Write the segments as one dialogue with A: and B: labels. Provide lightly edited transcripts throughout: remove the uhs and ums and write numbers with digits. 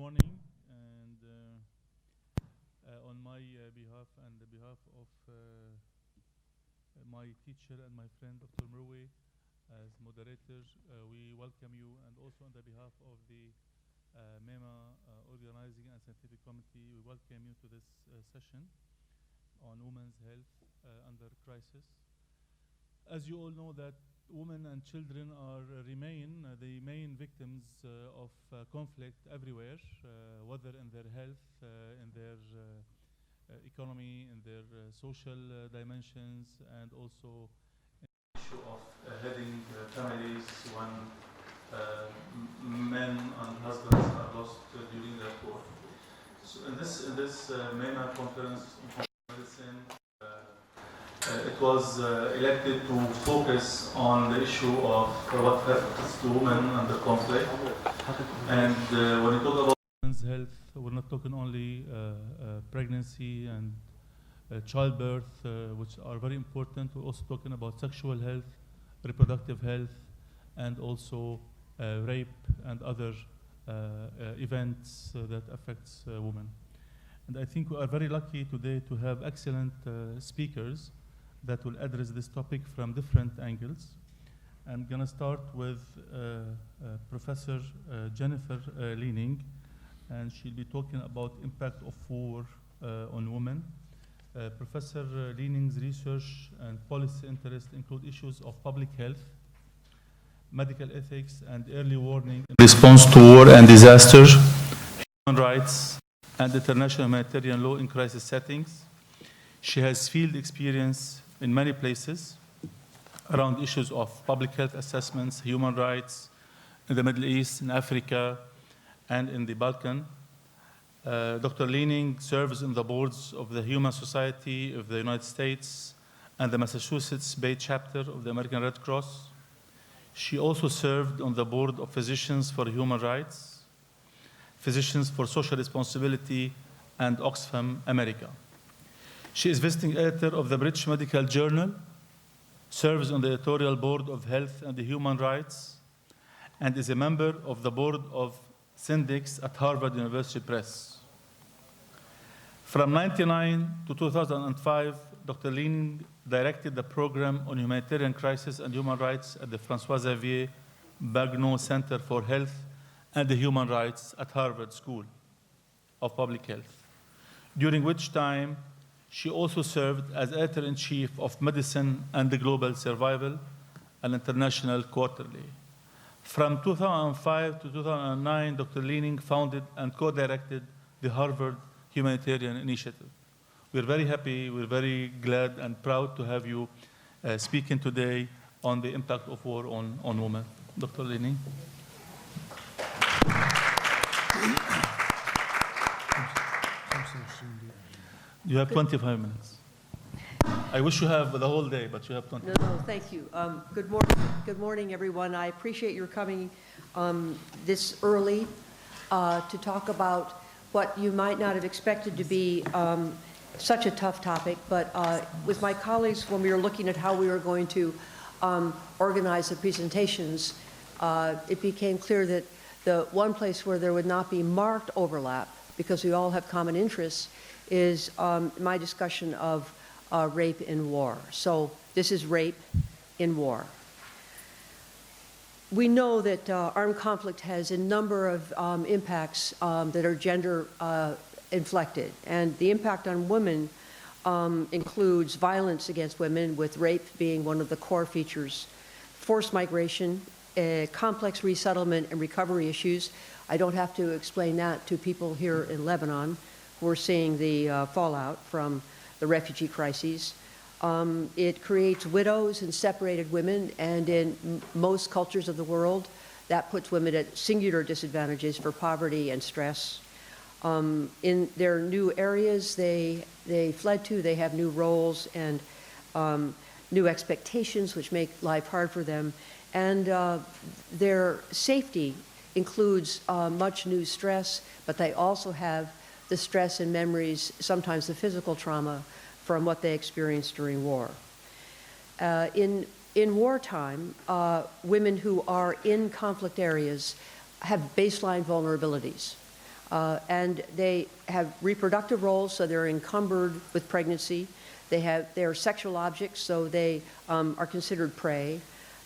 A: morning, and on my behalf and the behalf of my teacher and my friend Dr. Murwe as moderator, we welcome you, and also on the behalf of the MEMA Organizing and Scientific Committee, we welcome you to this session on women's health under crisis. As you all know that women and children remain the main victims of conflict everywhere, whether in their health, in their economy, in their social dimensions, and also in the issue of heading families when men and husbands are lost during that war. So in this MEMA conference on medicine, it was elected to focus on the issue of what happens to women under conflict. And when we talk about women's health, we're not talking only pregnancy and childbirth, which are very important. We're also talking about sexual health, reproductive health, and also rape and other events that affects women. And I think we are very lucky today to have excellent speakers that will address this topic from different angles. I'm going to start with Professor Jennifer Leaning, and she'll be talking about impact of war on women. Professor Leaning's research and policy interests include issues of public health, medical ethics, and early warning in response to war and disaster, human rights, and international humanitarian law in crisis settings. She has field experience in many places around issues of public health assessments, human rights in the Middle East, in Africa, and in the Balkan. Dr. Leaning serves in the boards of the Human Society of the United States and the Massachusetts Bay chapter of the American Red Cross. She also served on the board of Physicians for Human Rights, Physicians for Social Responsibility, and Oxfam America. She is visiting editor of the British Medical Journal, serves on the editorial board of Health and Human Rights, and is a member of the board of Syndics at Harvard University Press. From 1999 to 2005, Dr. Leaning directed the program on humanitarian crisis and human rights at the François Xavier Bagnoud Center for Health and Human Rights at Harvard School of Public Health, during which time she also served as editor-in-chief of Medicine and the Global Survival, an international quarterly. From 2005 to 2009, Dr. Leaning founded and co-directed the Harvard Humanitarian Initiative. We're very happy, we're very glad and proud to have you speaking today on the impact of war on women. Dr. Leaning. You have 25 minutes. I wish you have the whole day, but you have 20 minutes.
B: No, thank you. Good morning, everyone. I appreciate your coming this early to talk about what you might not have expected to be such a tough topic, but with my colleagues, when we were looking at how we were going to organize the presentations, it became clear that the one place where there would not be marked overlap, because we all have common interests, is my discussion of rape in war. So this is rape in war. We know that armed conflict has a number of impacts that are gender inflected, and the impact on women includes violence against women, with rape being one of the core features, forced migration, complex resettlement and recovery issues. I don't have to explain that to people here in Lebanon who are seeing the fallout from the refugee crises. It creates widows and separated women, and in most cultures of the world, that puts women at singular disadvantages for poverty and stress. In their new areas they fled to, they have new roles and new expectations which make life hard for them, and their safety includes much new stress, but they also have the stress and memories, sometimes the physical trauma from what they experienced during war. In wartime, women who are in conflict areas have baseline vulnerabilities. And they have reproductive roles, so they're encumbered with pregnancy. They are sexual objects, so they are considered prey.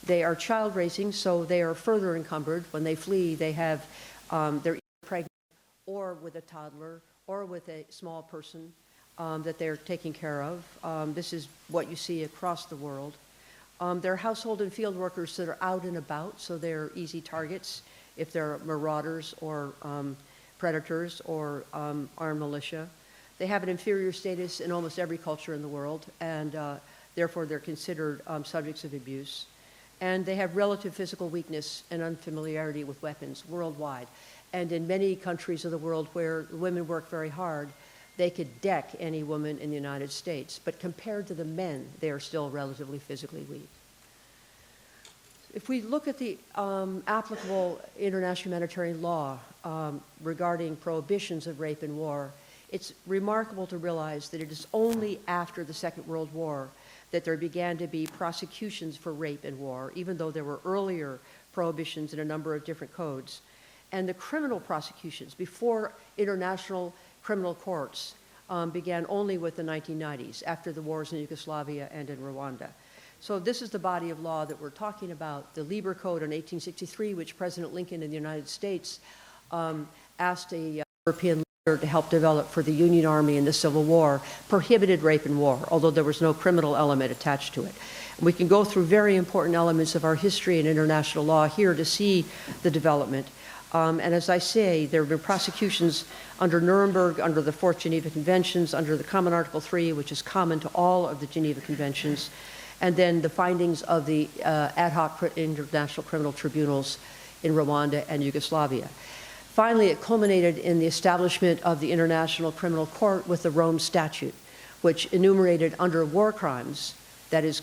B: They are child raising, so they are further encumbered. When they flee, they're either pregnant or with a toddler or with a small person that they're taking care of. This is what you see across the world. They're household and field workers that are out and about, so they're easy targets if they're marauders or predators or armed militia. They have an inferior status in almost every culture in the world, and therefore they're considered subjects of abuse. And they have relative physical weakness and unfamiliarity with weapons worldwide. And in many countries of the world where women work very hard, they could deck any woman in the United States. But compared to the men, they are still relatively physically weak. If we look at the applicable international humanitarian law regarding prohibitions of rape in war, it's remarkable to realize that it is only after the Second World War that there began to be prosecutions for rape in war, even though there were earlier prohibitions in a number of different codes. And the criminal prosecutions before international criminal courts began only with the 1990s, after the wars in Yugoslavia and in Rwanda. So this is the body of law that we're talking about. The Lieber Code in 1863, which President Lincoln in the United States asked a European leader to help develop for the Union Army in the Civil War, prohibited rape in war, although there was no criminal element attached to it. And we can go through very important elements of our history and international law here to see the development. And as I say, there have been prosecutions under Nuremberg, under the Fourth Geneva Conventions, under the Common Article 3, which is common to all of the Geneva Conventions, and then the findings of the ad hoc international criminal tribunals in Rwanda and Yugoslavia. Finally, it culminated in the establishment of the International Criminal Court with the Rome Statute, which enumerated under war crimes, that is,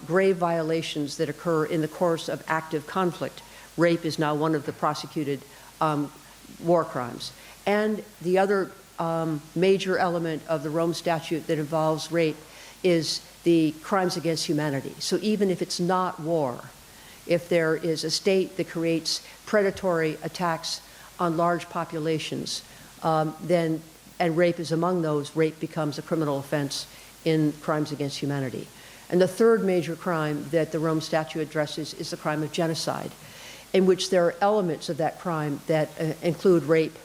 B: grave violations that occur in the course of active conflict. Rape is now one of the prosecuted war crimes. And the other major element of the Rome Statute that involves rape is the crimes against humanity. So even if it's not war, if there is a state that creates predatory attacks on large populations, and rape is among those, rape becomes a criminal offense in crimes against humanity. And the third major crime that the Rome Statute addresses is the crime of genocide, in which there are elements of that crime that include rape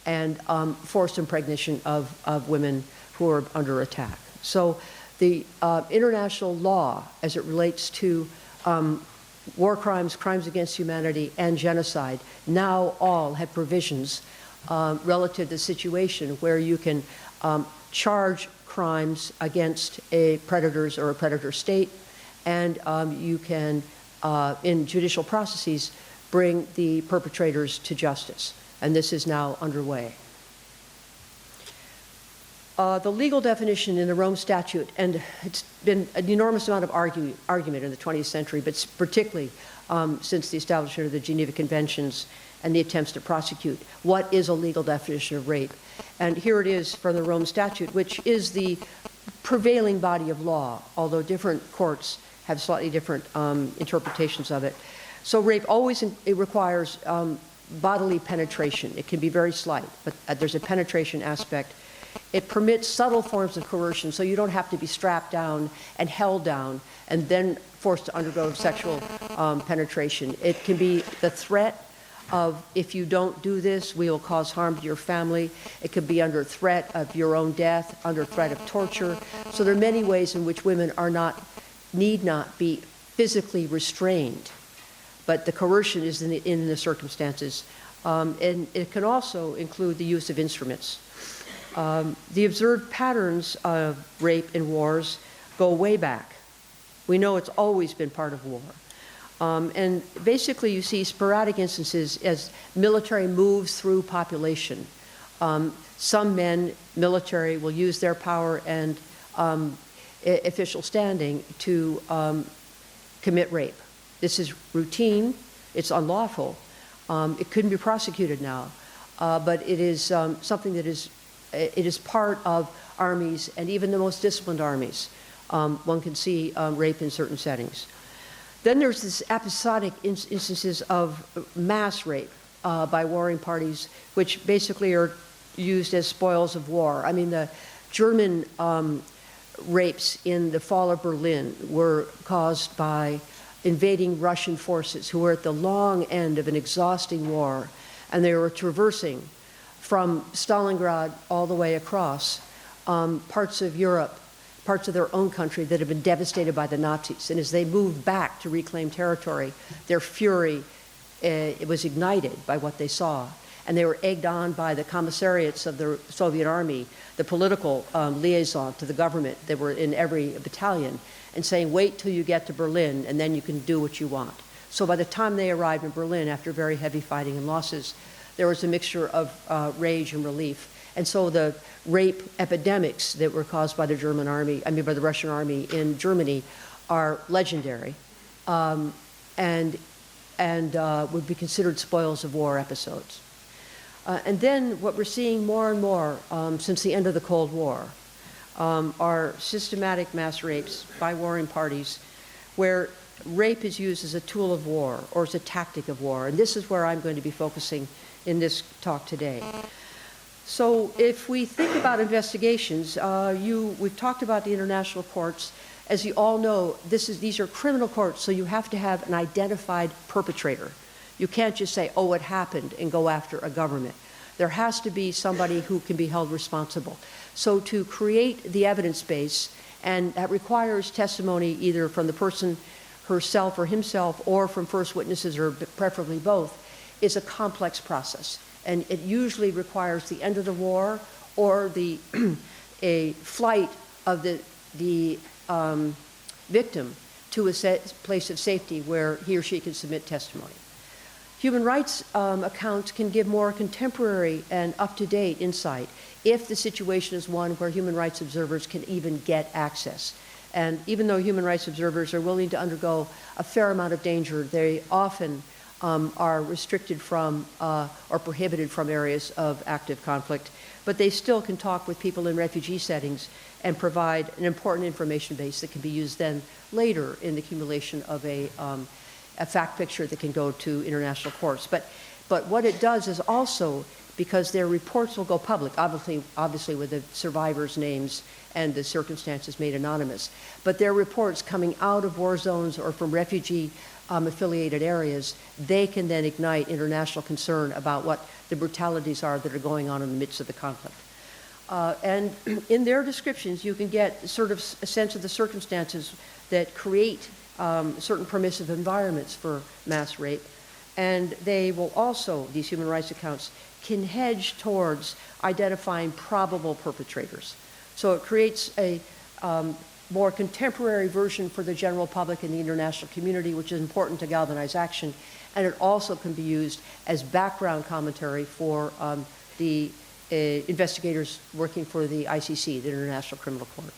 B: and forced impregnation of women who are under attack. So the international law, as it relates to war crimes, crimes against humanity, and genocide, now all have provisions relative to the situation where you can charge crimes against predators or a predator state, and you can, in judicial processes, bring the perpetrators to justice. And this is now underway. The legal definition in the Rome Statute, and it's been an enormous amount of argument in the 20th century, but particularly since the establishment of the Geneva Conventions and the attempts to prosecute, what is a legal definition of rape? And here it is from the Rome Statute, which is the prevailing body of law, although different courts have slightly different interpretations of it. So rape always it requires bodily penetration. It can be very slight, but there's a penetration aspect. It permits subtle forms of coercion, so you don't have to be strapped down and held down and then forced to undergo sexual penetration. It can be the threat of, if you don't do this, we will cause harm to your family. It could be under threat of your own death, under threat of torture. So there are many ways in which women need not be physically restrained, but the coercion is in the circumstances. And it can also include the use of instruments. The observed patterns of rape in wars go way back. We know it's always been part of war. And basically you see sporadic instances as military moves through population. Some men, military, will use their power and official standing to commit rape. This is routine, it's unlawful. It couldn't be prosecuted now, but it is something that is part of armies, and even the most disciplined armies. One can see rape in certain settings. Then there's this episodic instances of mass rape. by warring parties, which basically are used as spoils of war. I mean, the German rapes in the fall of Berlin were caused by invading Russian forces who were at the long end of an exhausting war, and they were traversing from Stalingrad all the way across parts of Europe, parts of their own country that had been devastated by the Nazis. And as they moved back to reclaim territory, their fury it was ignited by what they saw. And they were egged on by the commissariats of the Soviet army, the political liaison to the government that were in every battalion, and saying, wait till you get to Berlin, and then you can do what you want. So by the time they arrived in Berlin, after very heavy fighting and losses, there was a mixture of rage and relief. And so the rape epidemics that were caused by the German army, I mean by the Russian army in Germany, are legendary, and would be considered spoils of war episodes. And then what we're seeing more and more since the end of the Cold War are systematic mass rapes by warring parties where rape is used as a tool of war or as a tactic of war. And this is where I'm going to be focusing in this talk today. So if we think about investigations, we've talked about the international courts. As you all know, these are criminal courts, so you have to have an identified perpetrator. You can't just say, oh, it happened, and go after a government. There has to be somebody who can be held responsible. So to create the evidence base, and that requires testimony either from the person herself or himself or from first witnesses or preferably both, is a complex process. And it usually requires the end of the war or a flight of the victim to a place of safety where he or she can submit testimony. Human rights accounts can give more contemporary and up-to-date insight if the situation is one where human rights observers can even get access. And even though human rights observers are willing to undergo a fair amount of danger, they often are restricted from or prohibited from areas of active conflict, but they still can talk with people in refugee settings and provide an important information base that can be used then later in the accumulation of a fact picture that can go to international courts. But what it does is also, because their reports will go public, obviously with the survivors' names and the circumstances made anonymous, but their reports coming out of war zones or from refugee affiliated areas, they can then ignite international concern about what the brutalities are that are going on in the midst of the conflict. And in their descriptions, you can get sort of a sense of the circumstances that create certain permissive environments for mass rape. And they will also, these human rights accounts, can hedge towards identifying probable perpetrators. So it creates a more contemporary version for the general public and the international community, which is important to galvanize action. And it also can be used as background commentary for the investigators working for the ICC, the International Criminal Court.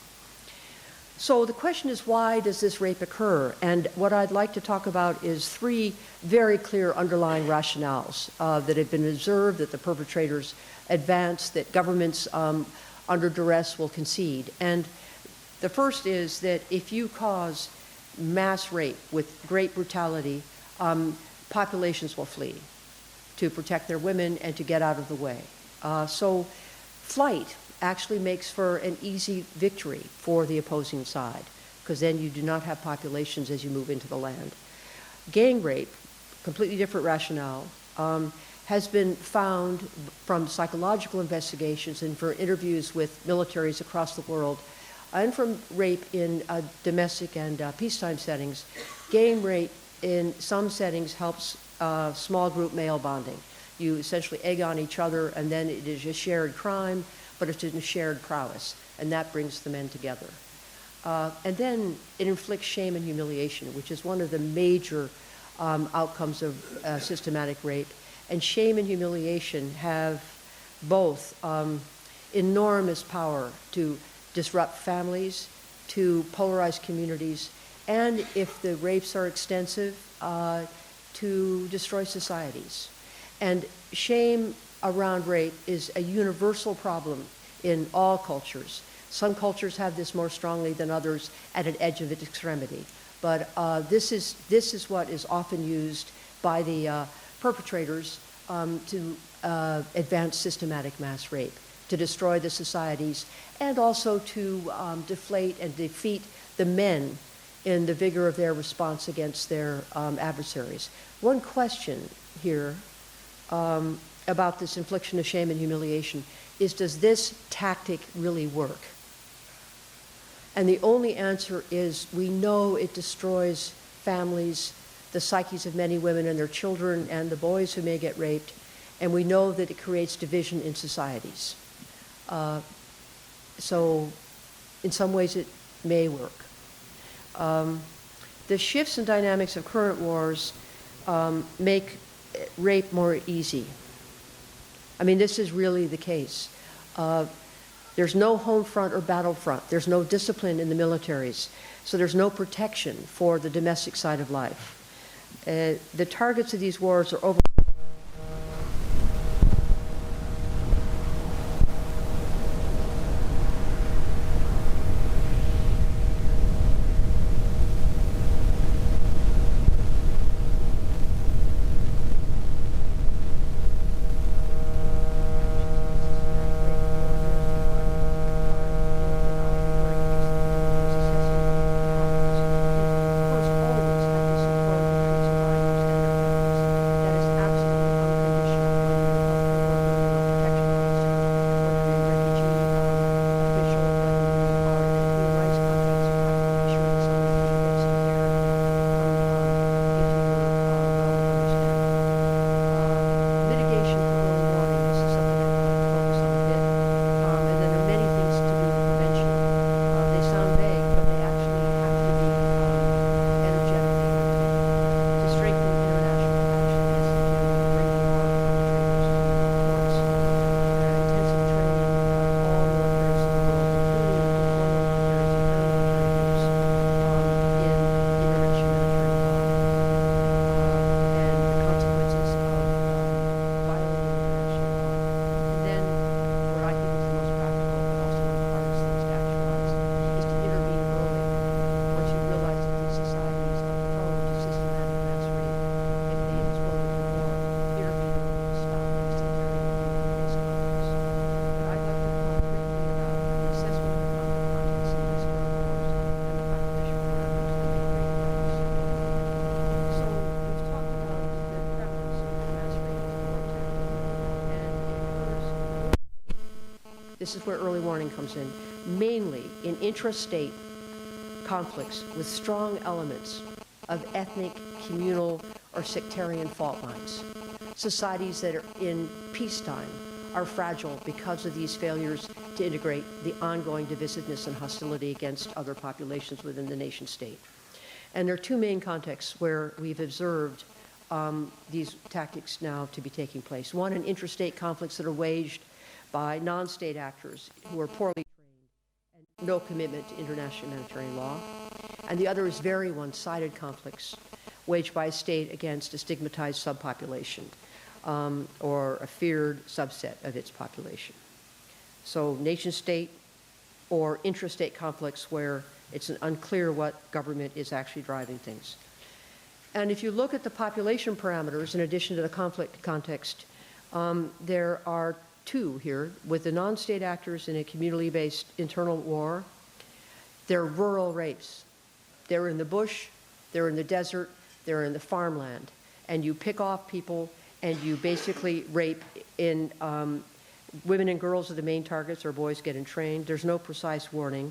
B: So the question is, why does this rape occur? And what I'd like to talk about is three very clear underlying rationales that have been observed, that the perpetrators advance, that governments under duress will concede. And the first is that if you cause mass rape with great brutality, populations will flee to protect their women and to get out of the way. So flight actually makes for an easy victory for the opposing side, because then you do not have populations as you move into the land. Gang rape, completely different rationale, has been found from psychological investigations and for interviews with militaries across the world, and from rape in domestic and peacetime settings. Gang rape in some settings helps small group male bonding. You essentially egg on each other, and then it is a shared crime, but it's a shared prowess, and that brings the men together. And then it inflicts shame and humiliation, which is one of the major outcomes of systematic rape. And shame and humiliation have both enormous power to disrupt families, to polarize communities, and if the rapes are extensive, to destroy societies. And shame around rape is a universal problem in all cultures. Some cultures have this more strongly than others at an edge of its extremity. But this is what is often used by the perpetrators to advance systematic mass rape, to destroy the societies, and also to deflate and defeat the men in the vigor of their response against their adversaries. One question here about this infliction of shame and humiliation is, does this tactic really work? And the only answer is, we know it destroys families, the psyches of many women and their children, and the boys who may get raped, and we know that it creates division in societies. So in some ways it may work. The shifts and dynamics of current wars make rape more easy. I mean, this is really the case. There's no home front or battlefront. There's no discipline in the militaries. So there's no protection for the domestic side of life. The targets of these wars are over. This is where early warning comes in, mainly in intrastate conflicts with strong elements of ethnic, communal, or sectarian fault lines. Societies that are in peacetime are fragile because of these failures to integrate the ongoing divisiveness and hostility against other populations within the nation state. And there are two main contexts where we've observed these tactics now to be taking place. One, in intrastate conflicts that are waged by non-state actors who are poorly trained and no commitment to international humanitarian law. And the other is very one-sided conflicts waged by a state against a stigmatized subpopulation or a feared subset of its population. So nation-state or intrastate conflicts where it's unclear what government is actually driving things. And if you look at the population parameters, in addition to the conflict context, there are two here, with the non-state actors in a community-based internal war. They're rural rapes. They're in the bush, they're in the desert, they're in the farmland. And you pick off people and you basically rape in, women and girls are the main targets, or boys getting trained. There's no precise warning,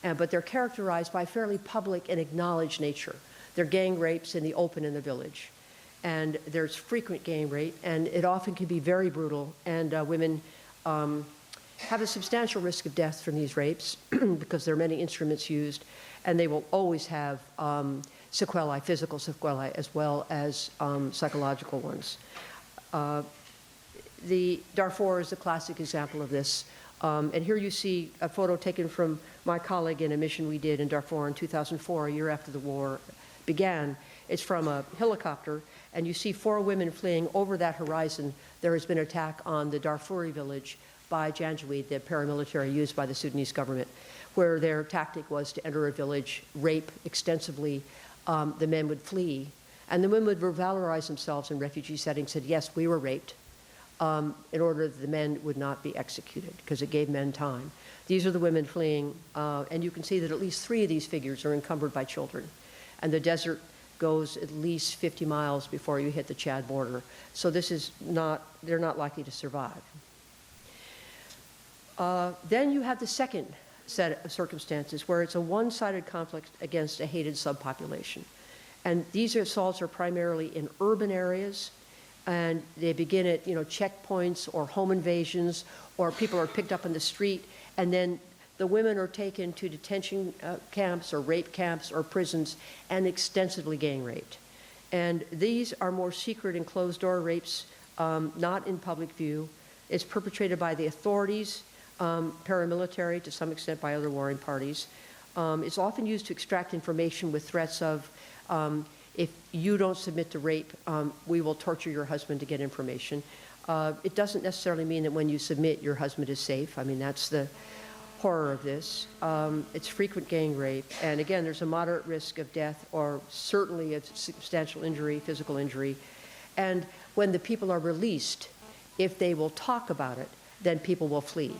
B: but they're characterized by fairly public and acknowledged nature. They're gang rapes in the open in the village. And there's frequent gang rape, and it often can be very brutal, and women have a substantial risk of death from these rapes because there are many instruments used, and they will always have sequelae, physical sequelae, as well as psychological ones. The Darfur is a classic example of this. And here you see a photo taken from my colleague in a mission we did in Darfur in 2004, a year after the war began. It's from a helicopter, and you see 4 women fleeing. Over that horizon. There has been an attack on the Darfuri village by Janjaweed, the paramilitary used by the Sudanese government, where their tactic was to enter a village, rape extensively. The men would flee, And the women would valorize themselves in refugee settings, said, yes, we were raped, in order that the men would not be executed, because it gave men time. These are the women fleeing, and you can see that at least 3 of these figures are encumbered by children. And the desert goes at least 50 miles before you hit the Chad border. So this is not, they're not likely to survive. Then you have the second set of circumstances where it's a one-sided conflict against a hated subpopulation. And these assaults are primarily in urban areas, and they begin at, checkpoints or home invasions, or people are picked up in the street, and then the women are taken to detention camps or rape camps or prisons and extensively gang raped. And these are more secret and closed-door rapes, not in public view. It's perpetrated by the authorities, paramilitary, to some extent by other warring parties. It's often used to extract information with threats of, if you don't submit to rape, we will torture your husband to get information. It doesn't necessarily mean that when you submit, your husband is safe. I mean, that's the horror of this. It's frequent gang rape. And again, there's a moderate risk of death or certainly of substantial injury, physical injury. And when the people are released, if they will talk about it, then people will flee.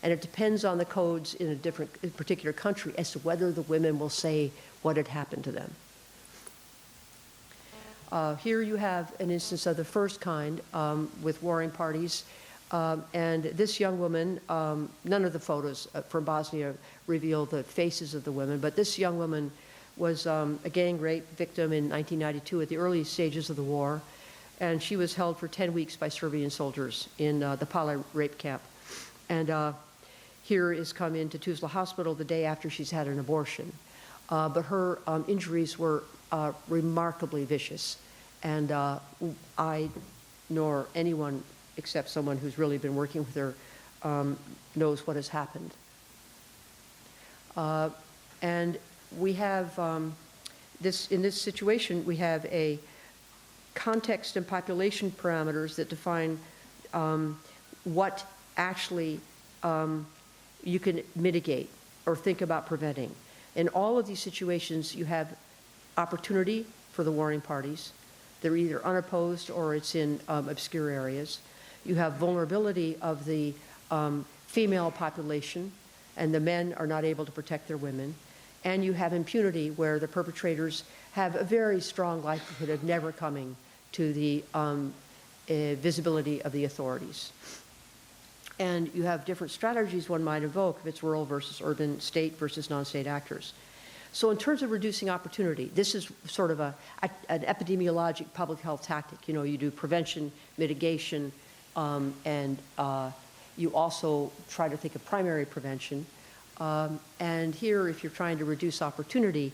B: And it depends on the codes in a particular country as to whether the women will say what had happened to them. Here you have an instance of the first kind with warring parties. And this young woman, none of the photos from Bosnia reveal the faces of the women, but this young woman was a gang rape victim in 1992 at the early stages of the war. And she was held for 10 weeks by Serbian soldiers in the Pala rape camp. And here is come into Tuzla Hospital the day after she's had an abortion. But her injuries were remarkably vicious. And I, nor anyone except someone who's really been working with her, knows what has happened. And we have, in this situation, we have a context and population parameters that define what actually you can mitigate or think about preventing. In all of these situations, you have opportunity for the warring parties. They're either unopposed or it's in obscure areas. You have vulnerability of the female population, and the men are not able to protect their women. And you have impunity, where the perpetrators have a very strong likelihood of never coming to the visibility of the authorities. And you have different strategies one might invoke if it's rural versus urban, state versus non-state actors. So in terms of reducing opportunity, this is sort of an epidemiologic public health tactic. You do prevention, mitigation, and you also try to think of primary prevention. And here, if you're trying to reduce opportunity,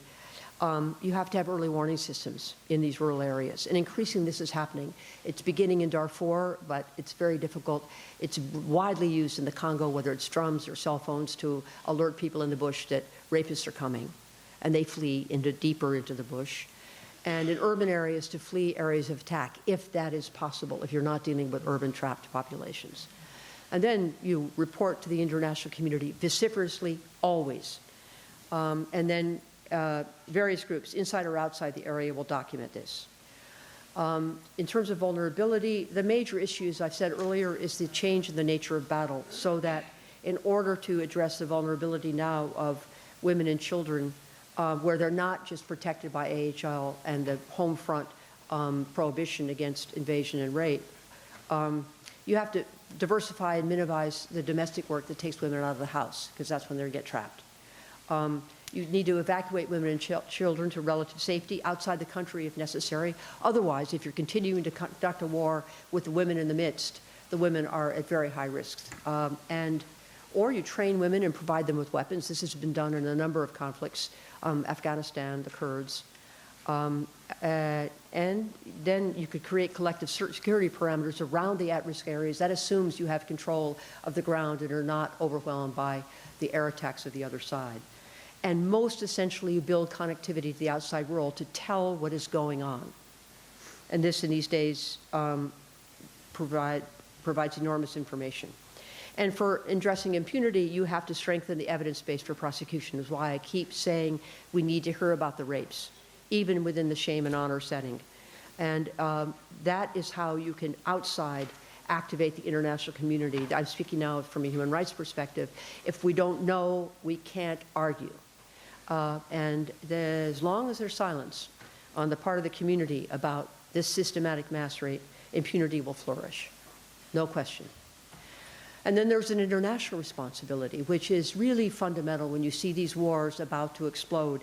B: you have to have early warning systems in these rural areas. And increasingly this is happening. It's beginning in Darfur, but it's very difficult. It's widely used in the Congo, whether it's drums or cell phones, to alert people in the bush that rapists are coming. And they flee deeper into the bush. And in urban areas, to flee areas of attack, if that is possible, if you're not dealing with urban trapped populations. And then you report to the international community vociferously, always. And then various groups, inside or outside the area, will document this. In terms of vulnerability, the major issue, as I've said earlier, is the change in the nature of battle, so that in order to address the vulnerability now of women and children, where they're not just protected by AHL and the home front prohibition against invasion and rape, you have to diversify and minimize the domestic work that takes women out of the house, because that's when they get trapped. You need to evacuate women and children to relative safety outside the country if necessary. Otherwise, if you're continuing to conduct a war with the women in the midst, the women are at very high risk. Or you train women and provide them with weapons. This has been done in a number of conflicts, Afghanistan, the Kurds. And then you could create collective security parameters around the at-risk areas. That assumes you have control of the ground and are not overwhelmed by the air attacks of the other side. And most essentially, you build connectivity to the outside world to tell what is going on. And this, in these days, provides enormous information. And for addressing impunity, you have to strengthen the evidence base for prosecution, is why I keep saying we need to hear about the rapes. even within the shame and honor setting. And that is how you can outside activate the international community. I'm speaking now from a human rights perspective. If we don't know, we can't argue. As long as there's silence on the part of the community about this systematic mass rape, impunity will flourish, no question. And then there's an international responsibility, which is really fundamental when you see these wars about to explode.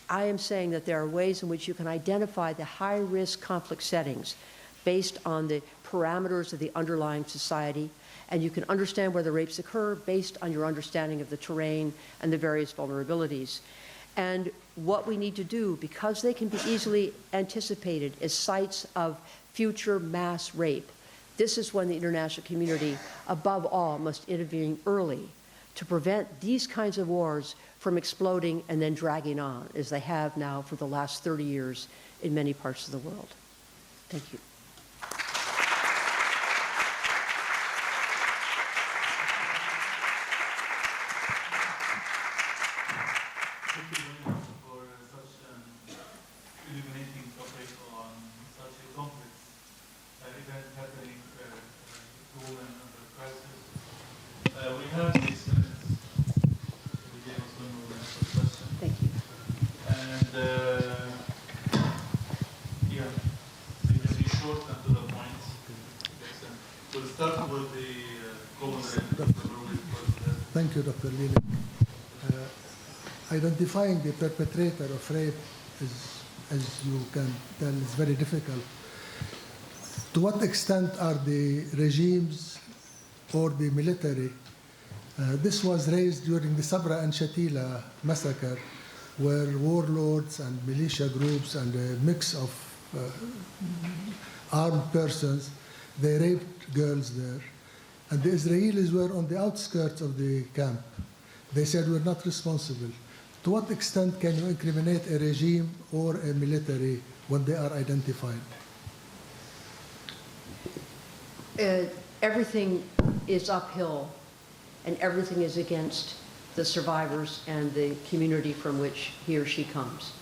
B: I am saying that there are ways in which you can identify the high-risk conflict settings based on the parameters of the underlying society, and you can understand where the rapes occur based on your understanding of the terrain and the various vulnerabilities. And what we need to do, because they can be easily anticipated as sites of future mass rape, this is when the international community, above all, must intervene early to prevent these kinds of wars from exploding and then dragging on, as they have now for the last 30 years in many parts of the world. Thank you.
A: Thank you very much for such an illuminating topic on such a complex event happening to women under crisis. We have these minutes. We gave us 1 minute for question.
B: Thank you.
A: And yeah, we can be short and to the point. We'll start with the co-moderator.
C: Thank you, Dr. Lili. Identifying the perpetrator of rape is, as you can tell, is very difficult. To what extent are the regimes or the military? This was raised during the Sabra and Shatila massacre, where warlords and militia groups and a mix of armed persons, they raped girls there. And the Israelis were on the outskirts of the camp. They said, we're not responsible. To what extent can you incriminate a regime or a military when they are identified?
B: Everything is uphill, and everything is against the survivors and the community from which he or she comes.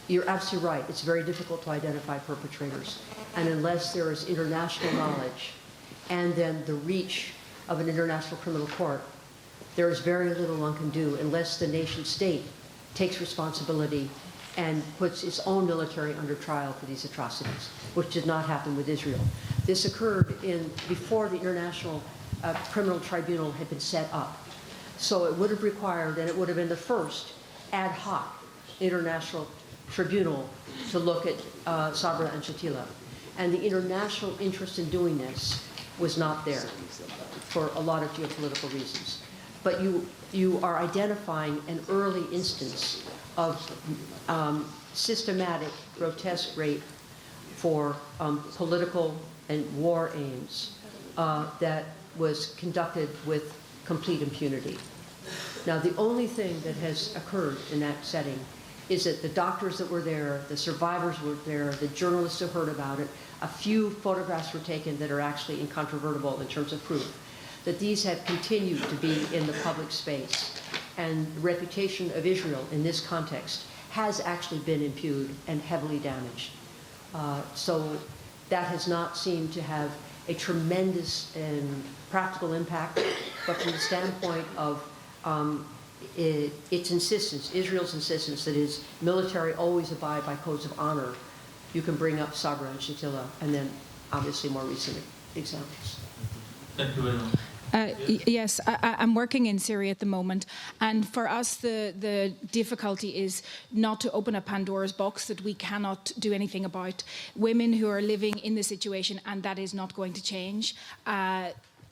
B: You're absolutely right. It's very difficult to identify perpetrators. And unless there is international knowledge and then the reach of an international criminal court, there is very little one can do unless the nation state takes responsibility and puts its own military under trial for these atrocities, which did not happen with Israel. This occurred before the International Criminal Tribunal had been set up. So it would have required, and it would have been the first ad hoc international tribunal to look at Sabra and Shatila. And the international interest in doing this was not there for a lot of geopolitical reasons. But you are identifying an early instance of systematic, grotesque rape for political and war aims that was conducted with complete impunity. Now, the only thing that has occurred in that setting is that the doctors that were there, the survivors were there, the journalists who heard about it, a few photographs were taken that are actually incontrovertible in terms of proof, that these have continued to be in the public space. And the reputation of Israel in this context has actually been impugned and heavily damaged. So that has not seemed to have a tremendous and practical impact, but from the standpoint of its insistence, Israel's insistence that its military always abide by codes of honor, you can bring up Sabra and Shatila, and then obviously more recent examples.
A: Thank you very much.
D: Yes, I'm working in Syria at the moment, and for us the difficulty is not to open a Pandora's box that we cannot do anything about. Women who are living in the situation, and that is not going to change.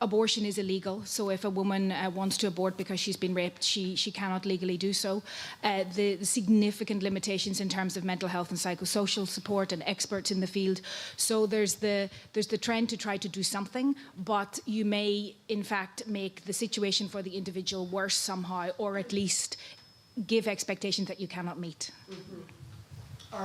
D: Abortion is illegal, so if a woman wants to abort because she's been raped, she cannot legally do so. The significant limitations in terms of mental health and psychosocial support and experts in the field. So there's the trend to try to do something, but you may in fact make the situation for the individual worse somehow, or at least give expectations that you cannot meet.
B: Mm-hmm.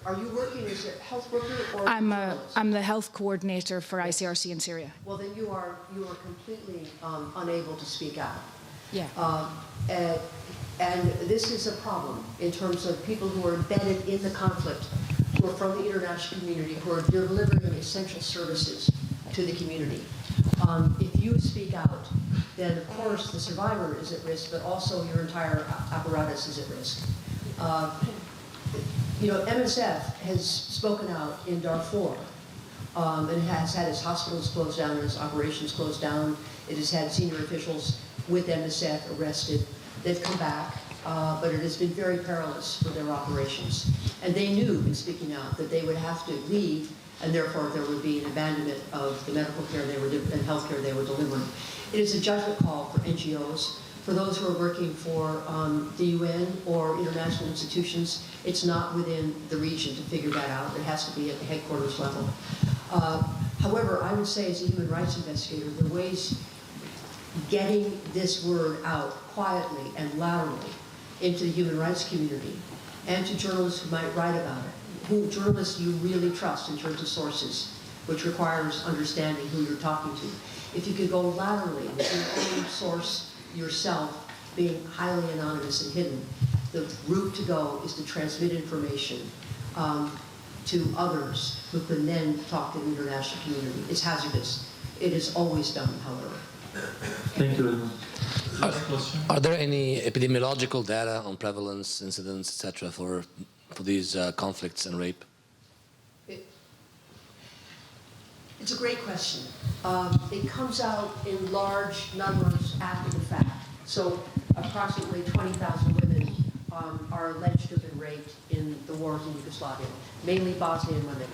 B: Are you working as a health worker or
D: I'm the health coordinator for ICRC in Syria.
B: Well, then you are completely unable to speak out.
D: Yeah.
B: And this is a problem in terms of people who are embedded in the conflict, who are from the international community, who are delivering essential services to the community. If you speak out, then of course the survivor is at risk, but also your entire apparatus is at risk. MSF has spoken out in Darfur, and has had its hospitals closed down and its operations closed down. It has had senior officials with MSF arrested. They've come back, but it has been very perilous for their operations. And they knew in speaking out that they would have to leave, and therefore there would be an abandonment of the medical care and health care they were delivering. It is a judgment call for NGOs, for those who are working for the UN or international institutions. It's not within the region to figure that out. It has to be at the headquarters level. However, I would say as a human rights investigator, the ways getting this word out quietly and loudly into the human rights community and to journalists who might write about it, journalists you really trust in terms of sources, which requires understanding who you're talking to. If you could go laterally with your own source yourself, being highly anonymous and hidden, the route to go is to transmit information to others who can then talk to the international community. It's hazardous. It is always done, however.
A: Thank you very much. Last question.
E: Are there any epidemiological data on prevalence, incidents, etc., for these conflicts and rape?
B: It's a great question. It comes out in large numbers after the fact. So approximately 20,000 women are alleged to have been raped in the wars in Yugoslavia, mainly Bosnian women.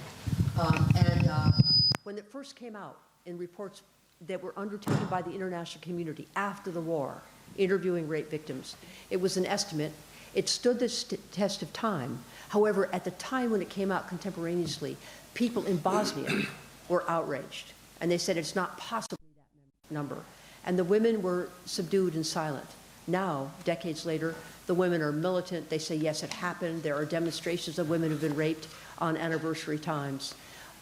B: When it first came out in reports that were undertaken by the international community after the war, interviewing rape victims, it was an estimate. It stood the test of time. However, at the time when it came out contemporaneously, people in Bosnia were outraged. And they said it's not possibly that number. And the women were subdued and silent. Now, decades later, the women are militant. They say, yes, it happened. There are demonstrations of women who have been raped on anniversary times.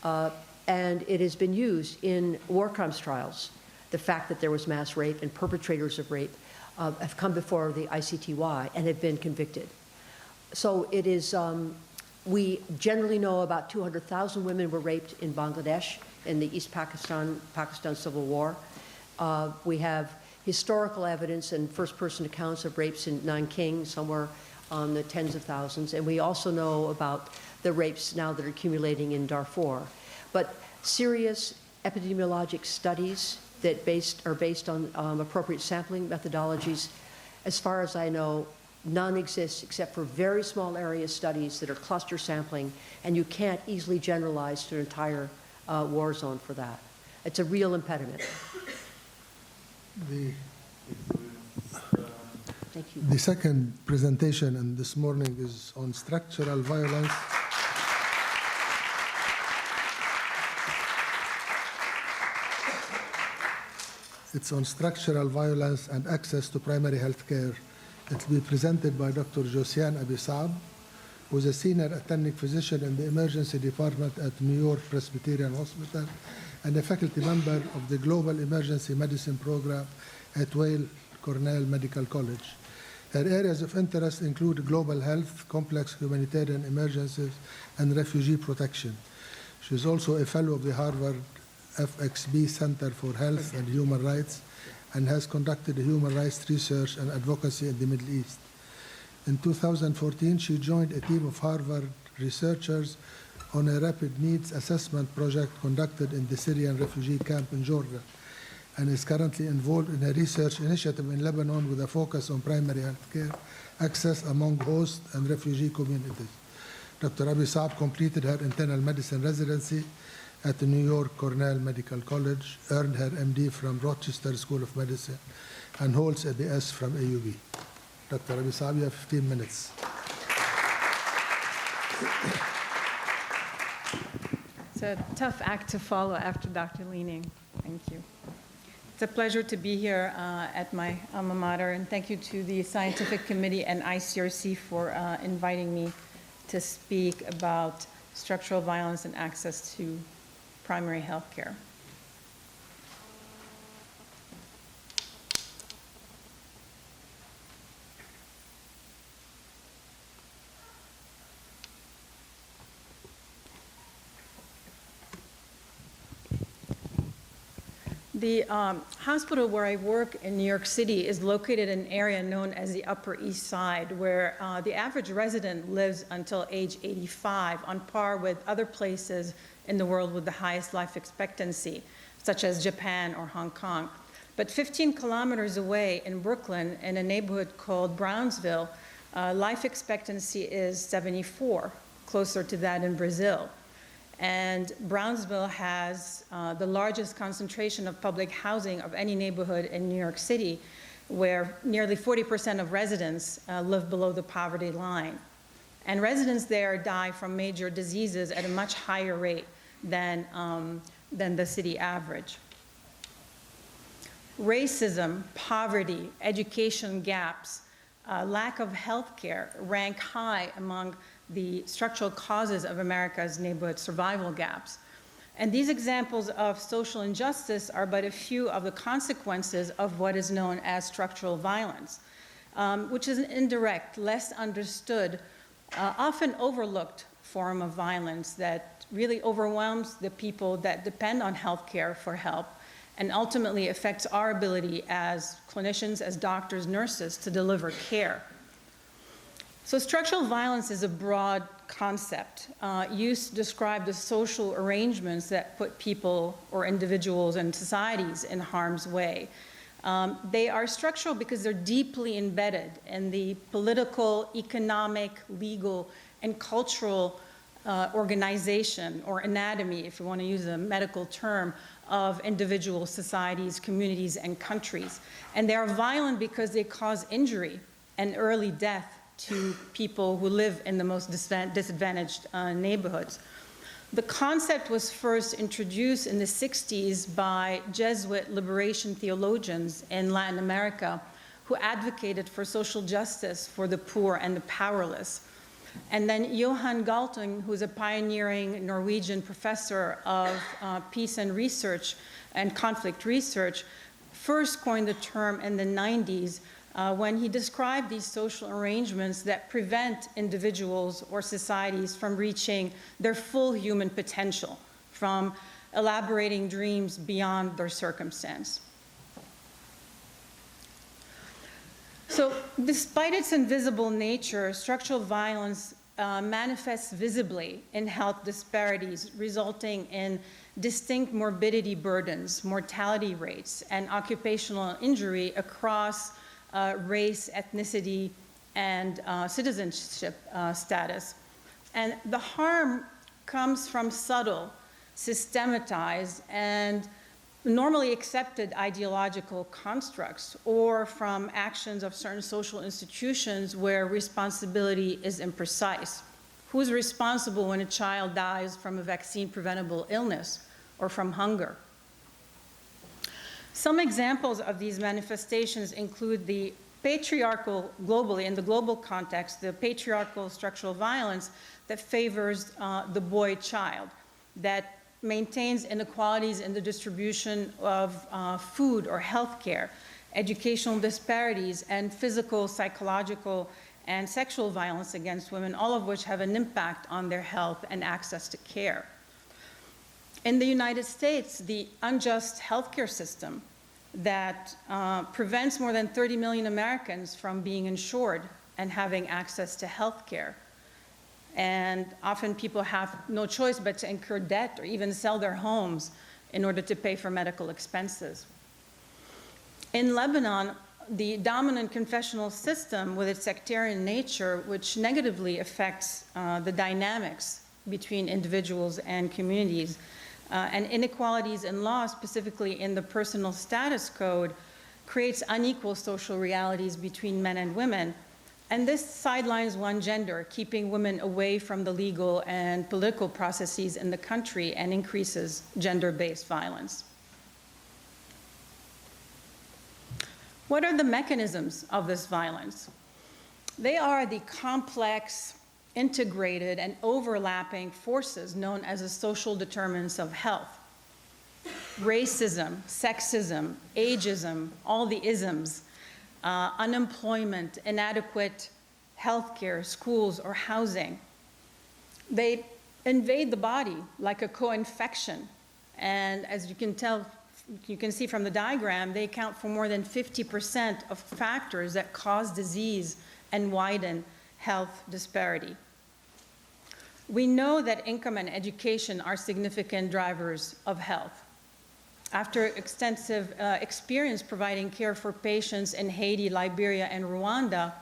B: And it has been used in war crimes trials. The fact that there was mass rape and perpetrators of rape have come before the ICTY and have been convicted. So it is, we generally know about 200,000 women were raped in Bangladesh in the East Pakistan Civil War. We have historical evidence and first-person accounts of rapes in Nanking, somewhere on the tens of thousands. And we also know about the rapes now that are accumulating in Darfur. But serious epidemiologic studies that are based on appropriate sampling methodologies, as far as I know, none exist except for very small area studies that are cluster sampling, and you can't easily generalize to an entire war zone for that. It's a real impediment. Thank you.
C: The second presentation in this morning is on structural violence. It's on structural violence and access to primary health care. It will be presented by Dr. Josiane Abissab, who is a senior attending physician in the emergency department at New York Presbyterian Hospital and a faculty member of the Global Emergency Medicine Program at Weill Cornell Medical College. Her areas of interest include global health, complex humanitarian emergencies, and refugee protection. She is also a fellow of the Harvard FXB Center for Health and Human Rights and has conducted human rights research and advocacy in the Middle East. In 2014, she joined a team of Harvard researchers on a rapid needs assessment project conducted in the Syrian refugee camp in Jordan, and is currently involved in a research initiative in Lebanon with a focus on primary health care access among host and refugee communities. Dr. Abissab completed her internal medicine residency at the New York Cornell Medical College, earned her MD from Rochester School of Medicine, and holds a BS from AUB. Dr. Abissab, you have 15 minutes.
F: It's a tough act to follow after Dr. Leaning. Thank you. It's a pleasure to be here at my alma mater, and thank you to the Scientific Committee and ICRC for inviting me to speak about structural violence and access to primary health care. The hospital where I work in New York City is located in an area known as the Upper East Side, where the average resident lives until age 85, on par with other places in the world with the highest life expectancy, such as Japan or Hong Kong. But 15 kilometers away in Brooklyn, in a neighborhood called Brownsville, life expectancy is 74, closer to that in Brazil. And Brownsville has the largest concentration of public housing of any neighborhood in New York City, where nearly 40% of residents live below the poverty line. And residents there die from major diseases at a much higher rate than the city average. Racism, poverty, education gaps, lack of health care rank high among the structural causes of America's neighborhood survival gaps. And these examples of social injustice are but a few of the consequences of what is known as structural violence, which is an indirect, less understood, often overlooked form of violence that really overwhelms the people that depend on healthcare for help and ultimately affects our ability as clinicians, as doctors, nurses, to deliver care. So structural violence is a broad concept used to describe the social arrangements that put people or individuals and societies in harm's way. They are structural because they're deeply embedded in the political, economic, legal, and cultural organization or anatomy, if you want to use a medical term, of individual societies, communities, and countries. And they are violent because they cause injury and early death to people who live in the most disadvantaged neighborhoods. The concept was first introduced in the 60s by Jesuit liberation theologians in Latin America who advocated for social justice for the poor and the powerless. And then Johan Galtung, who's a pioneering Norwegian professor of peace and research and conflict research, first coined the term in the 90s when he described these social arrangements that prevent individuals or societies from reaching their full human potential, from elaborating dreams beyond their circumstance. So despite its invisible nature, structural violence manifests visibly in health disparities, resulting in distinct morbidity burdens, mortality rates, and occupational injury across race, ethnicity, and citizenship status. And the harm comes from subtle, systematized, and normally accepted ideological constructs, or from actions of certain social institutions where responsibility is imprecise. Who's responsible when a child dies from a vaccine-preventable illness or from hunger? Some examples of these manifestations include the patriarchal, globally, in the global context, the patriarchal structural violence that favors the boy child, that maintains inequalities in the distribution of food or health care, educational disparities, and physical, psychological, and sexual violence against women, all of which have an impact on their health and access to care. In the United States, the unjust healthcare system that prevents more than 30 million Americans from being insured and having access to health care. And often people have no choice but to incur debt or even sell their homes in order to pay for medical expenses. In Lebanon, the dominant confessional system with its sectarian nature, which negatively affects the dynamics between individuals and communities, and inequalities in law, specifically in the personal status code, creates unequal social realities between men and women. And this sidelines one gender, keeping women away from the legal and political processes in the country, and increases gender-based violence. What are the mechanisms of this violence? They are the complex, integrated, and overlapping forces known as the social determinants of health. Racism, sexism, ageism, all the isms, unemployment, inadequate healthcare, schools, or housing. They invade the body like a co-infection. And as you can tell you can see from the diagram, they account for more than 50% of factors that cause disease and widen health disparity. We know that income and education are significant drivers of health. After extensive experience providing care for patients in Haiti, Liberia, and Rwanda,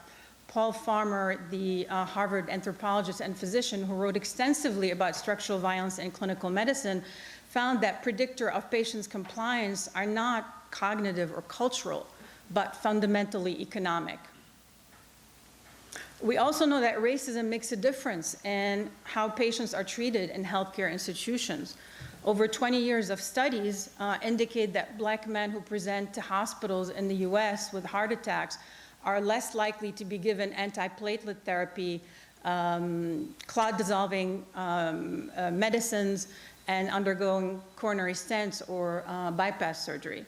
F: Paul Farmer, the Harvard anthropologist and physician who wrote extensively about structural violence in clinical medicine, found that predictor of patients' compliance are not cognitive or cultural, but fundamentally economic. We also know that racism makes a difference in how patients are treated in healthcare institutions. Over 20 years of studies indicate that Black men who present to hospitals in the US with heart attacks are less likely to be given antiplatelet therapy, clot-dissolving medicines, and undergoing coronary stents or bypass surgery.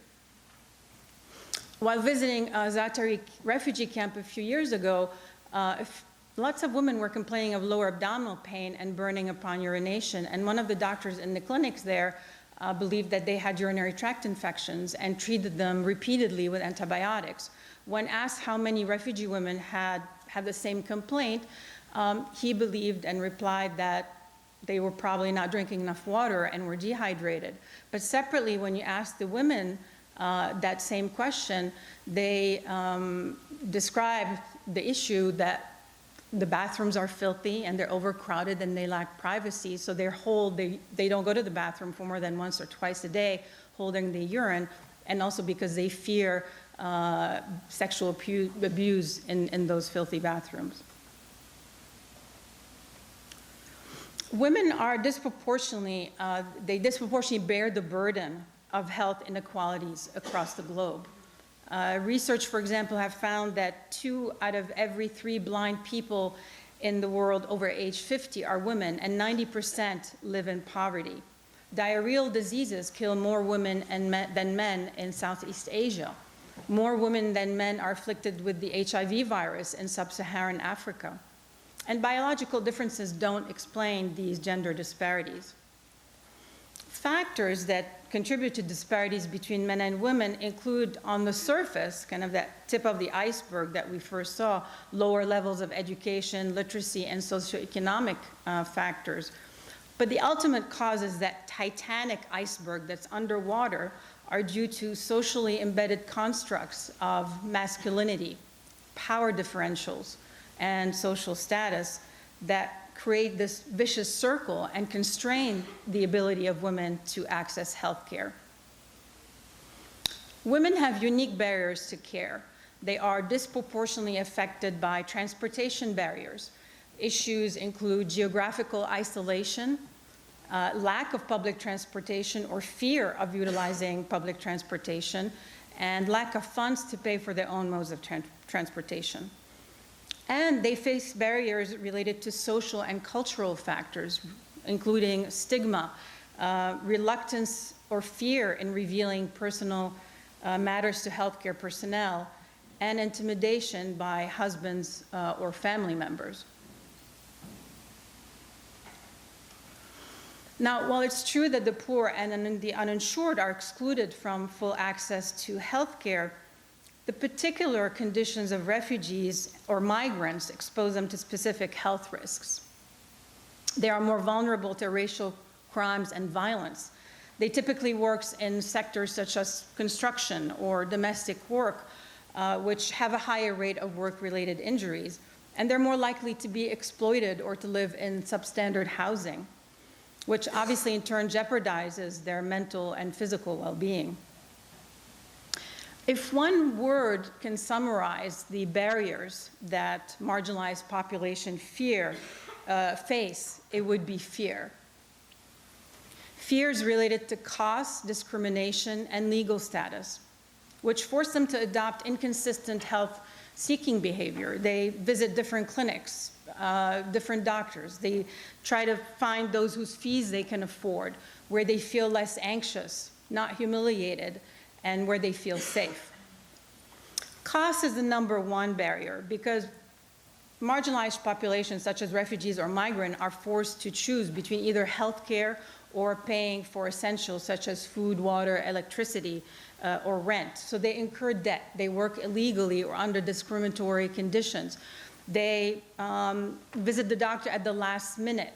F: While visiting Zaatari refugee camp a few years ago, lots of women were complaining of lower abdominal pain and burning upon urination, and one of the doctors in the clinics there believed that they had urinary tract infections and treated them repeatedly with antibiotics. When asked how many refugee women had the same complaint, he believed and replied that they were probably not drinking enough water and were dehydrated. But separately, when you ask the women that same question, they described the issue that the bathrooms are filthy and they're overcrowded and they lack privacy, so they don't go to the bathroom for more than once or twice a day holding the urine, and also because they fear sexual abuse in those filthy bathrooms. Women are disproportionately bear the burden of health inequalities across the globe. Research, for example, have found that 2 out of every 3 blind people in the world over age 50 are women, and 90% live in poverty. Diarrheal diseases kill more women than men in Southeast Asia. More women than men are afflicted with the HIV virus in sub-Saharan Africa. And biological differences don't explain these gender disparities. Factors that contribute to disparities between men and women include, on the surface, kind of that tip of the iceberg that we first saw, lower levels of education, literacy, and socioeconomic factors. But the ultimate causes, that titanic iceberg that's underwater, are due to socially embedded constructs of masculinity, power differentials, and social status that create this vicious circle and constrain the ability of women to access health care. Women have unique barriers to care. They are disproportionately affected by transportation barriers. Issues include geographical isolation, lack of public transportation or fear of utilizing public transportation, and lack of funds to pay for their own modes of transportation. And they face barriers related to social and cultural factors, including stigma, reluctance or fear in revealing personal matters to healthcare personnel, and intimidation by husbands or family members. Now, while it's true that the poor and the uninsured are excluded from full access to healthcare, the particular conditions of refugees or migrants expose them to specific health risks. They are more vulnerable to racial crimes and violence. They typically work in sectors such as construction or domestic work, which have a higher rate of work-related injuries, and they're more likely to be exploited or to live in substandard housing, which obviously in turn jeopardizes their mental and physical well-being. If one word can summarize the barriers that marginalized population face, it would be fear. Fears related to cost, discrimination, and legal status, which force them to adopt inconsistent health-seeking behavior. They visit different clinics, different doctors. They try to find those whose fees they can afford, where they feel less anxious, not humiliated, and where they feel safe. Cost is the #1 barrier because marginalized populations such as refugees or migrants are forced to choose between either health care or paying for essentials such as food, water, electricity, or rent. So they incur debt. They work illegally or under discriminatory conditions. They visit the doctor at the last minute,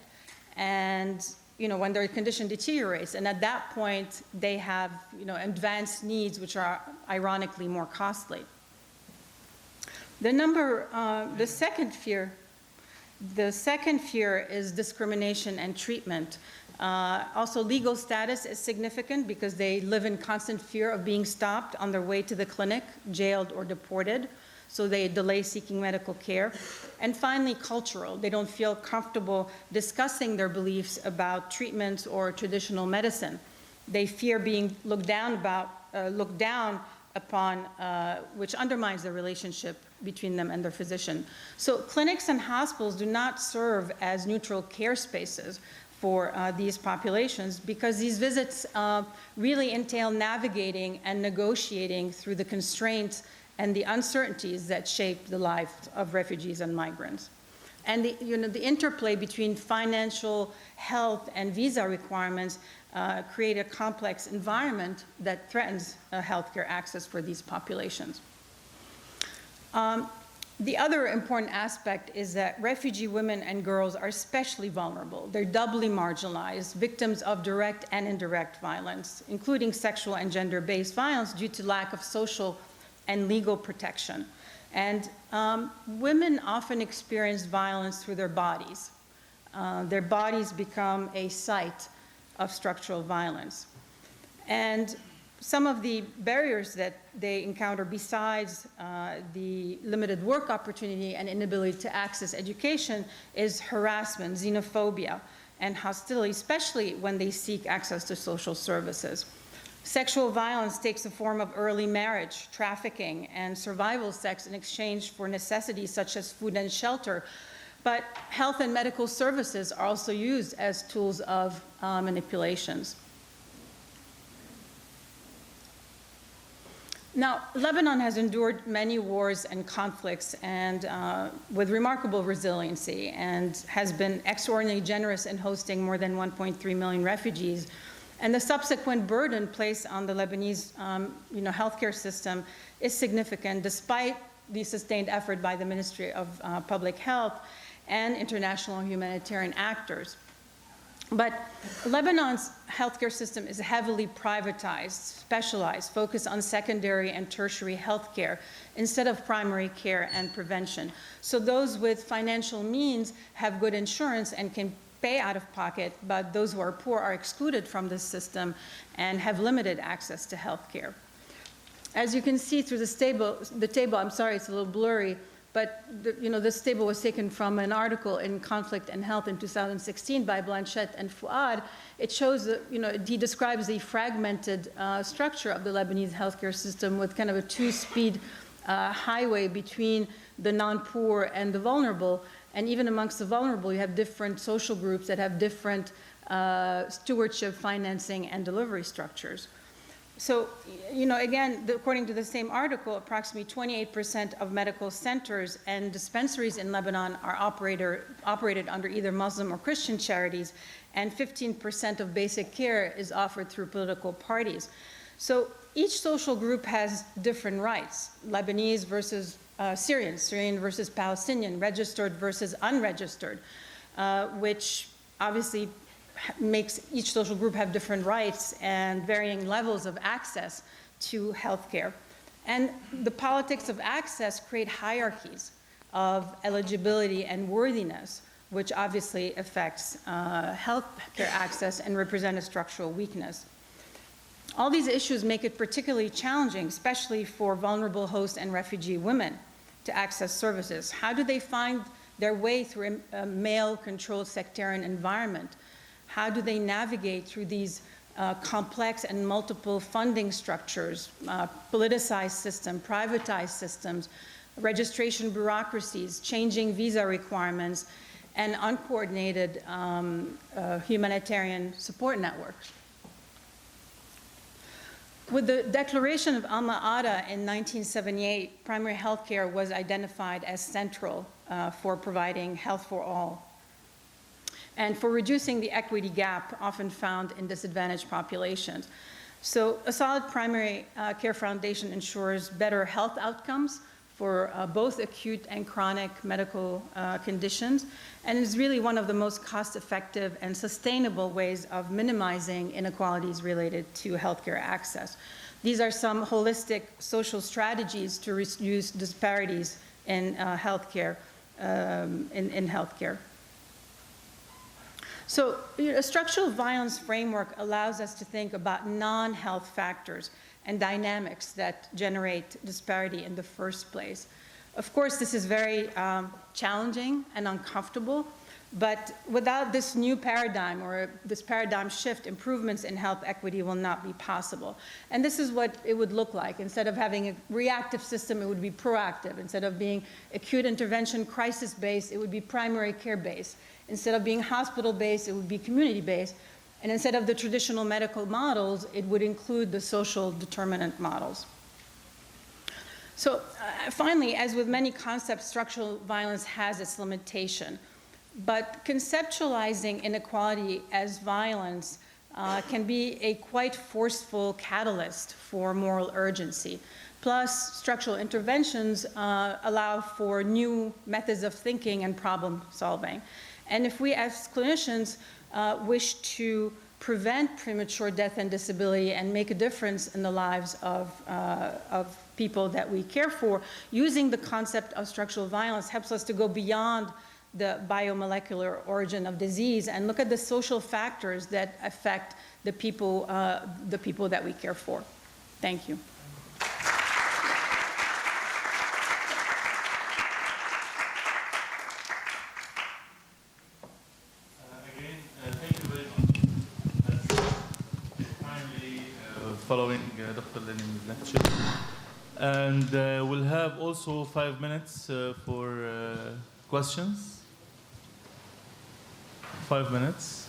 F: and when their condition deteriorates, and at that point they have advanced needs which are ironically more costly. The second fear is discrimination and treatment. Also, legal status is significant because they live in constant fear of being stopped on their way to the clinic, jailed, or deported. So they delay seeking medical care. And finally, cultural. They don't feel comfortable discussing their beliefs about treatments or traditional medicine. They fear being looked down upon, which undermines the relationship between them and their physician. So clinics and hospitals do not serve as neutral care spaces for these populations because these visits really entail navigating and negotiating through the constraints and the uncertainties that shape the lives of refugees and migrants. And the interplay between financial, health, and visa requirements create a complex environment that threatens healthcare access for these populations. The other important aspect is that refugee women and girls are especially vulnerable. They're doubly marginalized, victims of direct and indirect violence, including sexual and gender-based violence due to lack of social and legal protection. And women often experience violence through their bodies. Their bodies become a site of structural violence. And some of the barriers that they encounter besides the limited work opportunity and inability to access education is harassment, xenophobia, and hostility, especially when they seek access to social services. Sexual violence takes the form of early marriage, trafficking, and survival sex in exchange for necessities such as food and shelter. But health and medical services are also used as tools of manipulations. Now, Lebanon has endured many wars and conflicts and with remarkable resiliency and has been extraordinarily generous in hosting more than 1.3 million refugees. And the subsequent burden placed on the Lebanese healthcare system is significant despite the sustained effort by the Ministry of Public Health and international humanitarian actors. But Lebanon's healthcare system is heavily privatized, specialized, focused on secondary and tertiary healthcare instead of primary care and prevention. So those with financial means have good insurance and can pay out of pocket, but those who are poor are excluded from this system and have limited access to healthcare. As you can see through the table, I'm sorry, it's a little blurry, but this table was taken from an article in Conflict and Health in 2016 by Blanchette and Fouad. It shows that, he describes the fragmented structure of the Lebanese healthcare system with kind of a two-speed highway between the non-poor and the vulnerable. And even amongst the vulnerable, you have different social groups that have different stewardship, financing, and delivery structures. So, again, according to the same article, approximately 28% of medical centers and dispensaries in Lebanon are operated under either Muslim or Christian charities, and 15% of basic care is offered through political parties. So each social group has different rights: Lebanese versus Syrian, Syrian versus Palestinian, registered versus unregistered, which obviously makes each social group have different rights and varying levels of access to healthcare. And the politics of access create hierarchies of eligibility and worthiness, which obviously affects healthcare access and represent a structural weakness. All these issues make it particularly challenging, especially for vulnerable host and refugee women, to access services. How do they find their way through a male-controlled sectarian environment? How do they navigate through these complex and multiple funding structures, politicized system, privatized systems, registration bureaucracies, changing visa requirements, and uncoordinated humanitarian support networks? With the declaration of Al-Ma'ada in 1978, primary health care was identified as central for providing health for all. and for reducing the equity gap often found in disadvantaged populations. So a solid primary care foundation ensures better health outcomes for both acute and chronic medical conditions, and is really one of the most cost-effective and sustainable ways of minimizing inequalities related to healthcare access. These are some holistic social strategies to reduce disparities in healthcare. So a structural violence framework allows us to think about non-health factors and dynamics that generate disparity in the first place. Of course, this is very challenging and uncomfortable, but without this new paradigm or this paradigm shift, improvements in health equity will not be possible. And this is what it would look like. Instead of having a reactive system, it would be proactive. Instead of being acute intervention, crisis-based, it would be primary care-based. Instead of being hospital-based, it would be community-based. And instead of the traditional medical models, it would include the social determinant models. So finally, as with many concepts, structural violence has its limitation. But conceptualizing inequality as violence can be a quite forceful catalyst for moral urgency. Plus, structural interventions allow for new methods of thinking and problem solving. And if we as clinicians wish to prevent premature death and disability and make a difference in the lives of people that we care for, using the concept of structural violence helps us to go beyond the biomolecular origin of disease and look at the social factors that affect the people that we care for. Thank you.
A: Thank you very much. That's kindly following Dr. Lenin's lecture. And we'll have also 5 minutes for questions. 5 minutes.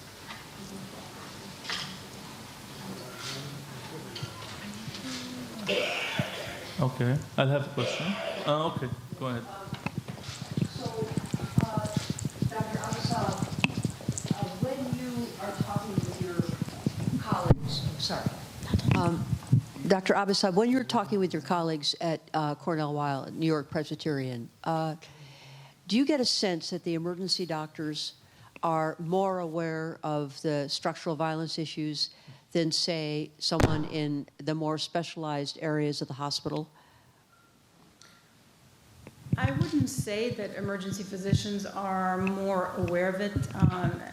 A: Okay, I'll have a question. Okay, go ahead.
B: So, Dr. Abasab, when you are talking with your colleagues, Dr. Abasab, when you're talking with your colleagues at Cornell Weill, at New York Presbyterian, do you get a sense that the emergency doctors are more aware of the structural violence issues than, say, someone in the more specialized areas of the hospital?
F: I wouldn't say that emergency physicians are more aware of it.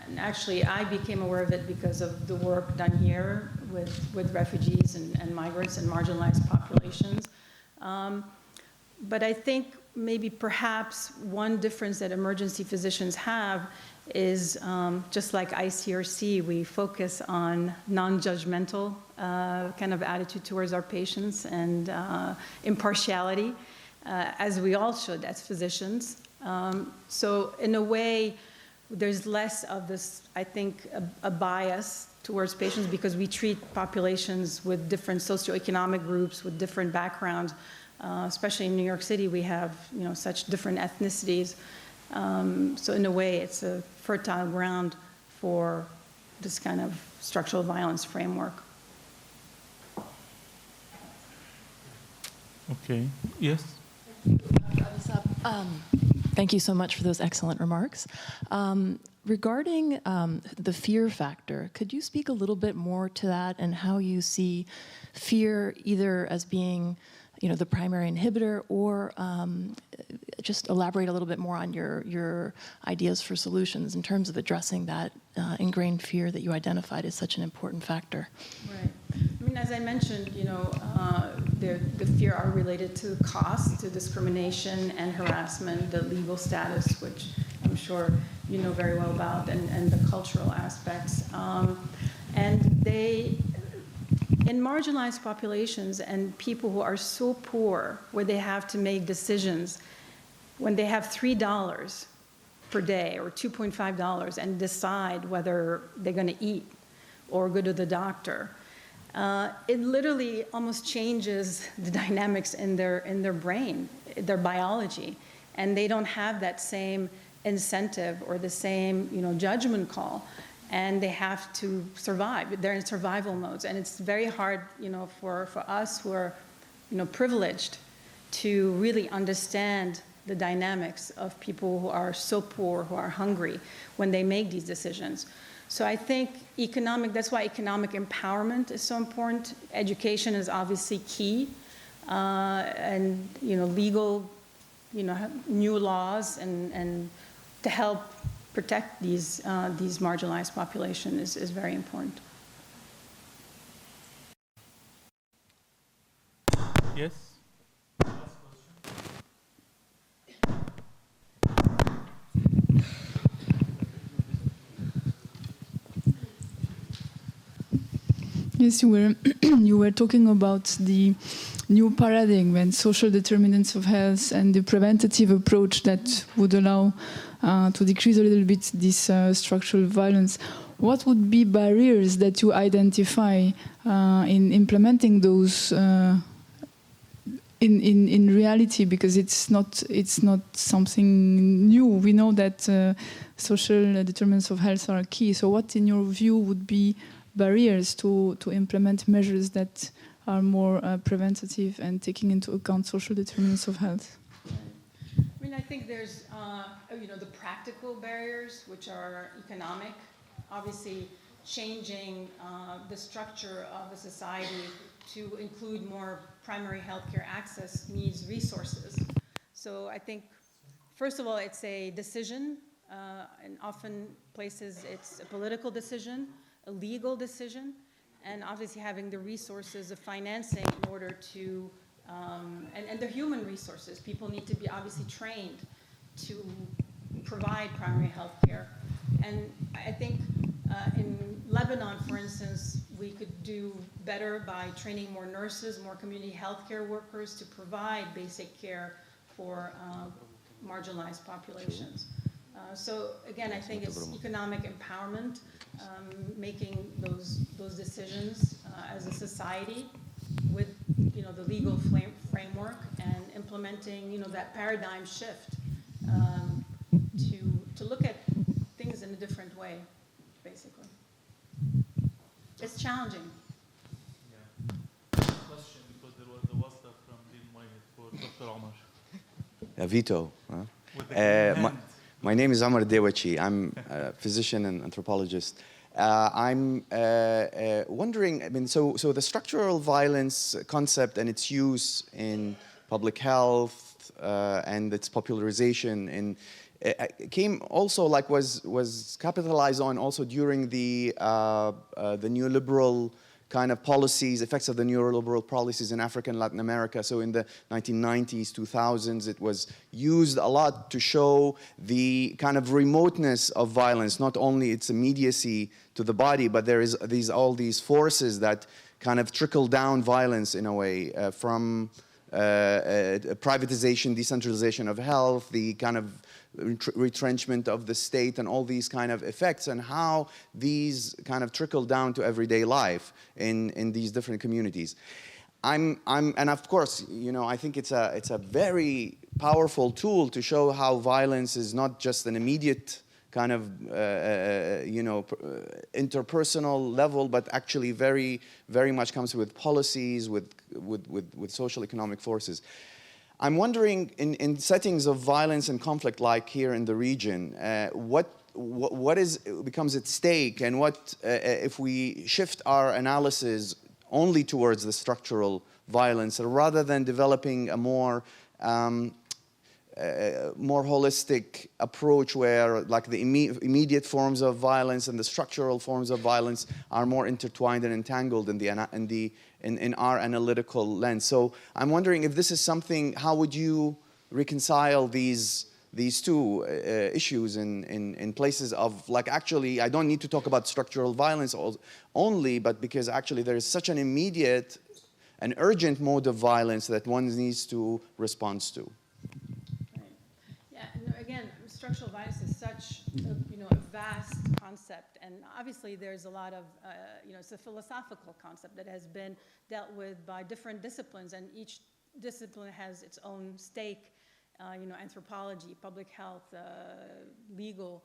F: And actually, I became aware of it because of the work done here with refugees and migrants and marginalized populations. But I think maybe perhaps one difference that emergency physicians have is just like ICRC, we focus on non-judgmental kind of attitude towards our patients and impartiality, as we all should as physicians. So in a way, there's less of this, I think, a bias towards patients because we treat populations with different socioeconomic groups, with different backgrounds. Especially in New York City, we have such different ethnicities. So in a way, it's a fertile ground for this kind of structural violence framework.
A: Okay. Yes.
G: Thank you so much for those excellent remarks. Regarding the fear factor, could you speak a little bit more to that and how you see fear either as being the primary inhibitor, or just elaborate a little bit more on your ideas for solutions in terms of addressing that ingrained fear that you identified as such an important factor?
F: Right. I mean, as I mentioned, the fear are related to cost, to discrimination and harassment, the legal status, which I'm sure you know very well about, and the cultural aspects. And they, in marginalized populations and people who are so poor where they have to make decisions, when they have $3 per day or $2.5 and decide whether they're going to eat or go to the doctor, it literally almost changes the dynamics in their brain, their biology, and they don't have that same incentive or the same, judgment call, and they have to survive. They're in survival modes, and it's very hard, for us who are, privileged to really understand the dynamics of people who are so poor, who are hungry, when they make these decisions. So I think that's why economic empowerment is so important. Education is obviously key, and, legal, new laws and to help protect these marginalized population is very important.
A: Yes?
H: Yes, you were talking about the new paradigm and social determinants of health and the preventative approach that would allow to decrease a little bit this structural violence. What would be barriers that you identify in implementing those in reality? Because it's not something new. We know that social determinants of health are key. So what, in your view, would be barriers to implement measures that are more preventative and taking into account social determinants of health?
F: I mean, I think there's, the practical barriers, which are economic. Obviously, changing the structure of the society to include more primary healthcare access needs resources. So I think, first of all, it's a decision. In often places, it's a political decision, a legal decision, and obviously having the resources of financing in order to, and the human resources. People need to be obviously trained to provide primary health care. And I think in Lebanon, for instance, we could do better by training more nurses, more community healthcare workers to provide basic care for marginalized populations. So again, I think it's economic empowerment, making those decisions as a society with the legal framework and implementing that paradigm shift to look at things in a different way, basically. It's challenging.
A: Yeah. Question, because there was a WhatsApp from Dean Moyed for Dr. Omar.
I: Vito.
A: With the hand.
I: My name is Amar Dewachi. I'm a physician and anthropologist. I'm wondering, I mean, so the structural violence concept and its use in public health and its popularization came also, like, was capitalized on also during the neoliberal kind of policies, effects of the neoliberal policies in Africa and Latin America. So in the 1990s, 2000s, it was used a lot to show the kind of remoteness of violence, not only its immediacy to the body, but there is all these forces that kind of trickle down violence in a way from privatization, decentralization of health, the kind of retrenchment of the state, and all these kind of effects, and how these kind of trickle down to everyday life in these different communities. And of course, I think it's a very powerful tool to show how violence is not just an immediate kind of interpersonal level, but actually very, very much comes with policies, with social economic forces. I'm wondering, in settings of violence and conflict like here in the region, what becomes at stake, and what if we shift our analysis only towards the structural violence rather than developing a more holistic approach where, like, the immediate forms of violence and the structural forms of violence are more intertwined and entangled in our analytical lens. So I'm wondering if this is something, how would you reconcile these two issues in places of, like, actually, I don't need to talk about structural violence only, but because actually there is such an immediate and urgent mode of violence that one needs to respond to.
F: Again, structural violence is such a vast concept, and obviously there's a lot of, it's a philosophical concept that has been dealt with by different disciplines, and each discipline has its own stake anthropology, public health, legal,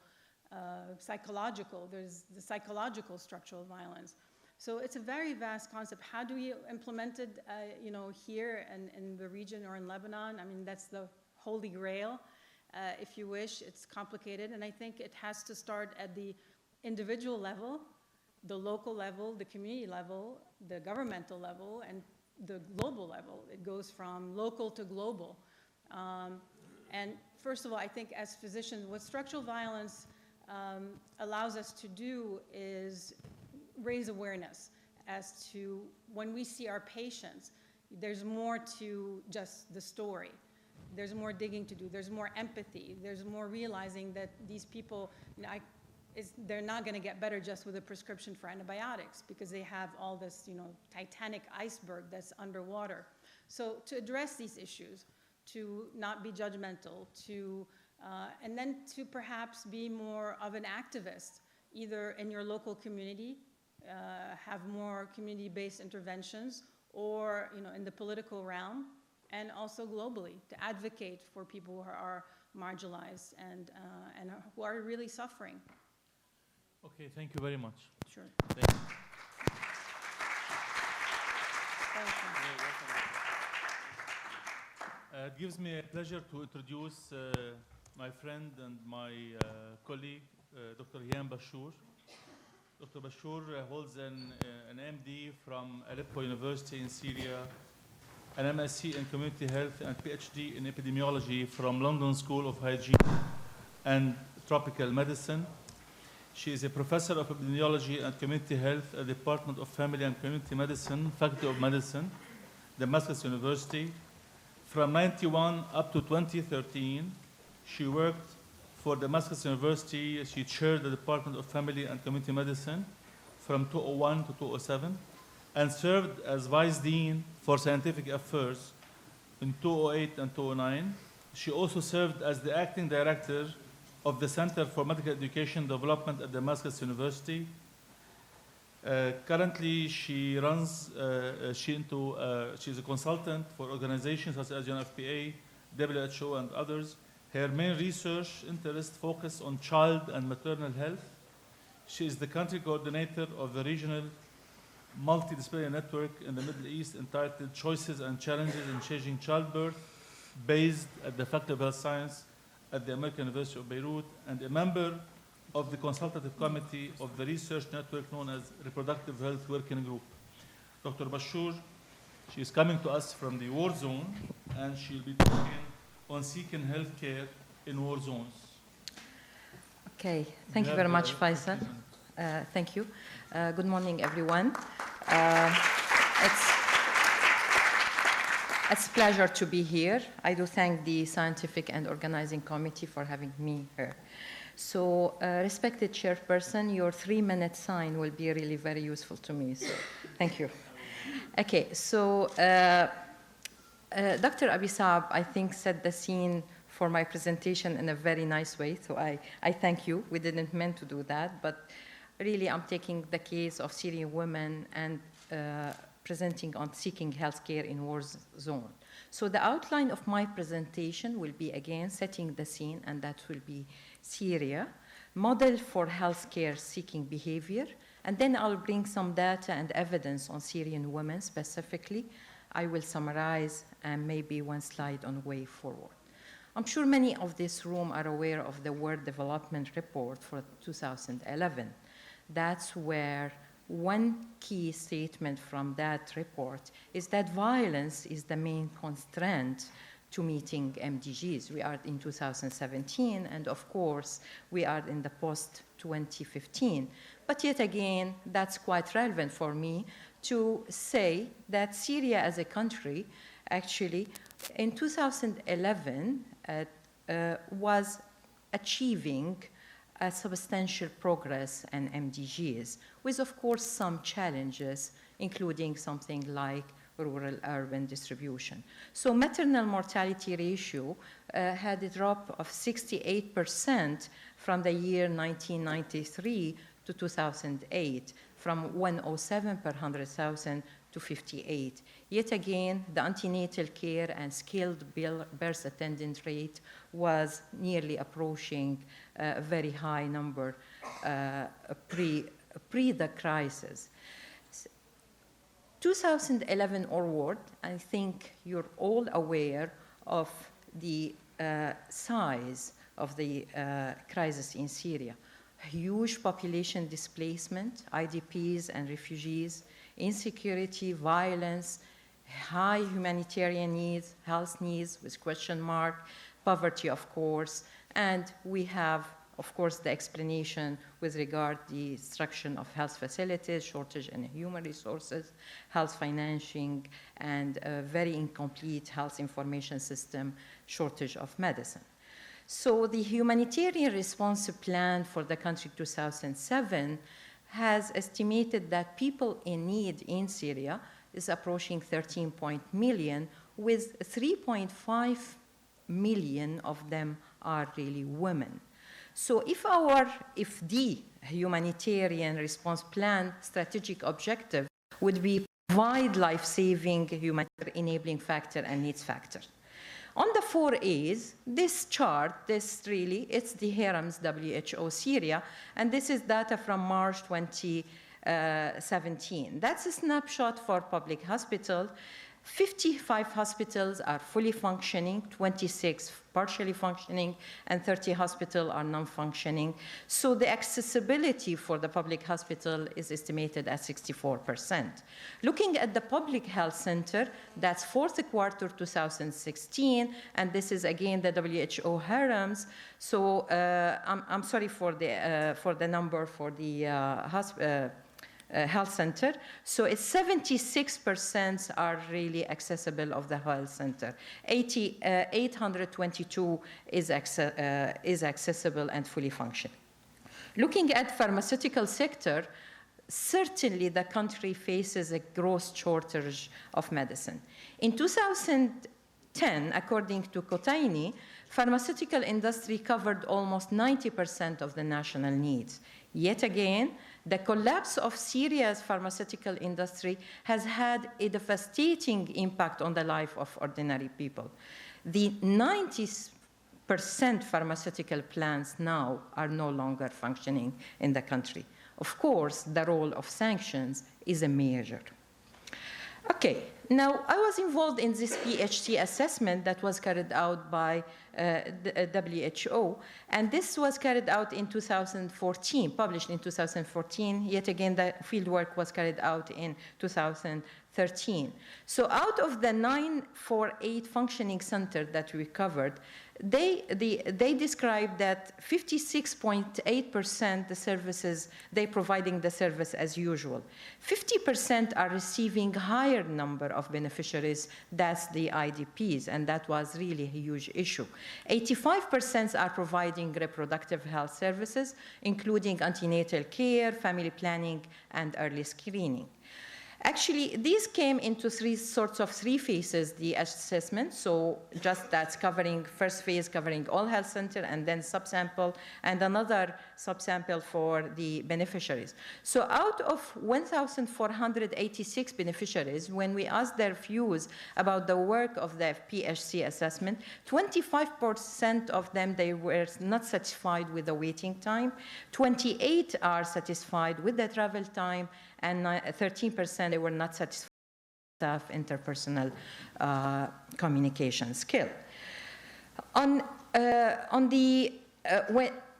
F: psychological. There's the psychological structural violence. So it's a very vast concept. How do we implement it, here and in the region or in Lebanon? I mean, that's the holy grail, if you wish. It's complicated, and I think it has to start at the individual level, the local level, the community level, the governmental level, and the global level. It goes from local to global. And first of all, I think as physicians, what structural violence allows us to do is raise awareness as to when we see our patients, there's more to just the story. There's more digging to do. There's more empathy. There's more realizing that these people, they're not going to get better just with a prescription for antibiotics because they have all this, titanic iceberg that's underwater. So to address these issues, to not be judgmental, and then to perhaps be more of an activist, either in your local community, have more community-based interventions, or in the political realm, and also globally to advocate for people who are marginalized and who are really suffering.
A: Okay, thank you very much.
F: Sure.
A: Thank you.
F: Thank you.
A: It gives me a pleasure to introduce my friend and my colleague, Dr. Hiam Bashour. Dr. Bashour holds an MD from Aleppo University in Syria, an MSc in Community Health and PhD in Epidemiology from London School of Hygiene and Tropical Medicine. She is a professor of Epidemiology and Community Health at the Department of Family and Community Medicine, Faculty of Medicine, Damascus University. From 1991 up to 2013, she worked for Damascus University. She chaired the Department of Family and Community Medicine from 2001 to 2007 and served as Vice Dean for Scientific Affairs in 2008 and 2009. She also served as the Acting Director of the Center for Medical Education Development at Damascus University. Currently, she runs, she's a consultant for organizations such as UNFPA, WHO, and others. Her main research interests focus on child and maternal health. She is the country coordinator of the regional multidisciplinary network in the Middle East entitled Choices and Challenges in Changing Childbirth, based at the Faculty of Health Science at the American University of Beirut, and a member of the consultative committee of the research network known as Reproductive Health Working Group. Dr. Bashour, she is coming to us from the war zone, and she'll be talking on seeking health care in war zones.
J: Okay, thank you very much, Faisal. Thank you. Good morning, everyone. It's a pleasure to be here. I do thank the Scientific and Organizing Committee for having me here. So, respected chairperson, your 3-minute sign will be really very useful to me, so thank you. Okay, so Dr. Abisab, I think, set the scene for my presentation in a very nice way, so I thank you. We didn't mean to do that, but really I'm taking the case of Syrian women and presenting on seeking healthcare in war zone. So the outline of my presentation will be, again, setting the scene, and that will be Syria, model for healthcare seeking behavior, and then I'll bring some data and evidence on Syrian women specifically. I will summarize and maybe one slide on way forward. I'm sure many of this room are aware of the World Development Report for 2011. That's where one key statement from that report is that violence is the main constraint to meeting MDGs. We are in 2017, and of course, we are in the post-2015. But yet again, that's quite relevant for me to say that Syria as a country, actually, in 2011, was achieving a substantial progress in MDGs, with, of course, some challenges, including something like rural-urban distribution. So maternal mortality ratio had a drop of 68% from the year 1993 to 2008, from 107 per 100,000 to to 58. Yet again, the antenatal care and skilled birth attendant rate was nearly approaching a very high number pre the crisis. 2011 onward, I think you're all aware of the size of the crisis in Syria. Huge population displacement, IDPs and refugees, insecurity, violence, high humanitarian needs, health needs with question mark, poverty, of course, and we have, of course, the explanation with regard to the destruction of health facilities, shortage in human resources, health financing, and a very incomplete health information system, shortage of medicine. So the humanitarian response plan for the country 2007 has estimated that people in need in Syria is approaching 13 million, with 3.5 million of them are really women. So if the humanitarian response plan strategic objective would be provide life-saving humanitarian enabling factor and needs factor. On the 4 A's, this chart, it's the HERM's WHO Syria, and this is data from March 2017. That's a snapshot for public hospitals. 55 hospitals are fully functioning, 26 partially functioning, and 30 hospitals are non-functioning. So the accessibility for the public hospital is estimated at 64%. Looking at the public health center, that's fourth quarter 2016, and this is again the WHO HERMS. So I'm sorry for the number for the health center. So it's 76% are really accessible of the health center. 822 is accessible and fully functioning. Looking at pharmaceutical sector, certainly the country faces a gross shortage of medicine. In 2010, according to Kotaini, pharmaceutical industry covered almost 90% of the national needs. Yet again, the collapse of Syria's pharmaceutical industry has had a devastating impact on the life of ordinary people. The 90% pharmaceutical plants now are no longer functioning in the country. Of course, the role of sanctions is a major. Okay, now I was involved in this PHC assessment that was carried out by the WHO, and this was carried out in 2014, published in 2014. Yet again, the fieldwork was carried out in 2013. So out of the 948 functioning centers that we covered, they described that 56.8% the services, they providing the service as usual. 50% are receiving higher number of beneficiaries, that's the IDPs, and that was really a huge issue. 85% are providing reproductive health services, including antenatal care, family planning, and early screening. Actually, these came into three phases, the assessment. So just that's covering, first phase covering all health center, and then subsample, and another subsample for the beneficiaries. So out of 1,486 beneficiaries, when we asked their views about the work of the PHC assessment, 25% of them, they were not satisfied with the waiting time. 28 are satisfied with the travel time, and 13% they were not satisfied with staff interpersonal communication skill.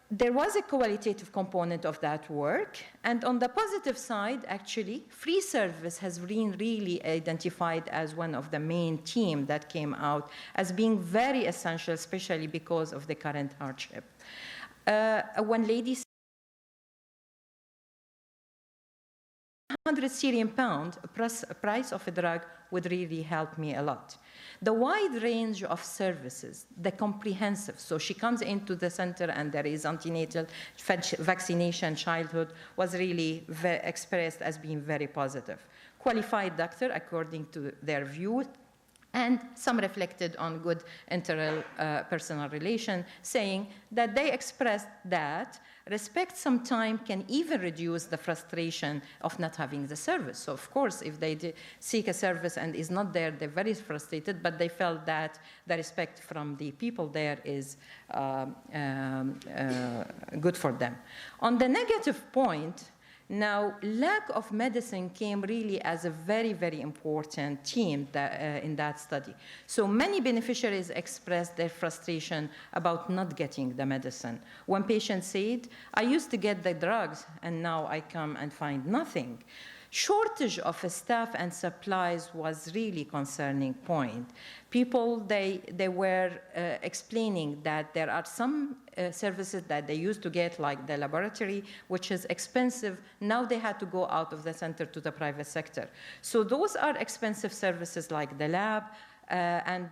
J: There was a qualitative component of that work, and on the positive side, actually, free service has been really identified as one of the main themes that came out as being very essential, especially because of the current hardship. One lady said, 100 Syrian pound, price of a drug would really help me a lot. The wide range of services, the comprehensive, so she comes into the center and there is antenatal vaccination, childhood, was really expressed as being very positive. Qualified doctor, according to their view, And some reflected on good interpersonal relation, saying that they expressed that respect sometimes can even reduce the frustration of not having the service. So of course, if they seek a service and is not there, they're very frustrated, but they felt that the respect from the people there is good for them. On the negative point, now, lack of medicine came really as a very, very important theme in that study. So many beneficiaries expressed their frustration about not getting the medicine. One patient said, I used to get the drugs, and now I come and find nothing. Shortage of staff and supplies was really concerning point. People, they were explaining that there are some services that they used to get, like the laboratory, which is expensive. Now they had to go out of the center to the private sector. So those are expensive services like the lab, and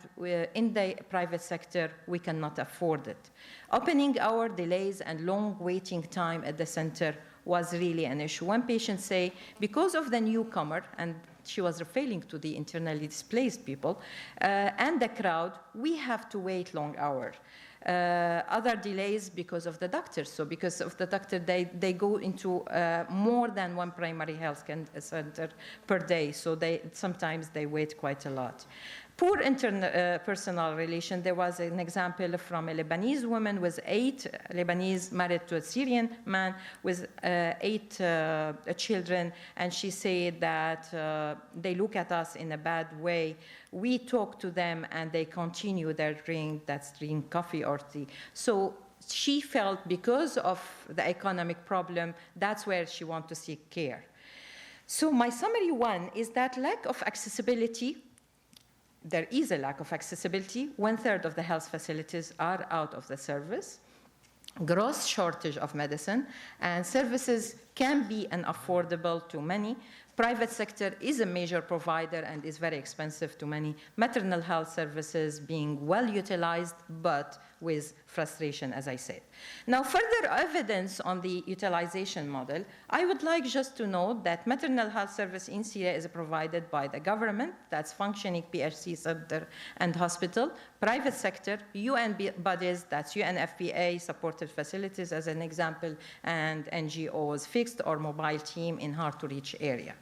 J: in the private sector, we cannot afford it. Opening hour delays and long waiting time at the center was really an issue. One patient say, because of the newcomer, and she was referring to the internally displaced people, and the crowd, we have to wait long hours. Other delays because of the doctors. So because of the doctor, they go into more than one primary health center per day. So sometimes they wait quite a lot. Poor interpersonal relation. There was an example from a Lebanese woman with 8 Lebanese married to a Syrian man with 8 children, and she said that they look at us in a bad way. We talk to them, and they continue their drink, coffee or tea. So she felt because of the economic problem, that's where she wants to seek care. So my summary one is that lack of accessibility. There is a lack of accessibility. 1/3 of the health facilities are out of the service. Gross shortage of medicine, and services can be unaffordable to many. Private sector is a major provider and is very expensive to many. Maternal health services being well utilized, but with frustration, as I said. Now, further evidence on the utilization model, I would like just to note that maternal health service in Syria is provided by the government, that's functioning PHC center and hospital, private sector, UN bodies, that's UNFPA supported facilities as an example, and NGOs, fixed or mobile team in hard-to-reach areas.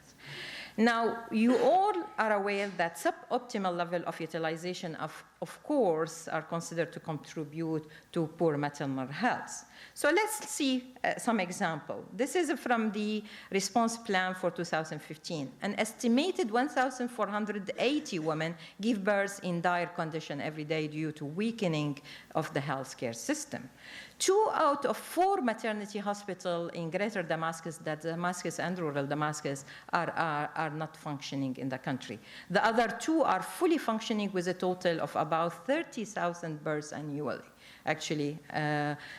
J: Now, you all are aware that suboptimal level of utilization of course, are considered to contribute to poor maternal health. So let's see some example. This is from the response plan for 2015. An estimated 1,480 women give birth in dire condition every day due to weakening of the healthcare system. 2 out of 4 maternity hospitals in Greater Damascus, that Damascus and rural Damascus, are not functioning in the country. The other 2 are fully functioning with a total of about 30,000 births annually. Actually,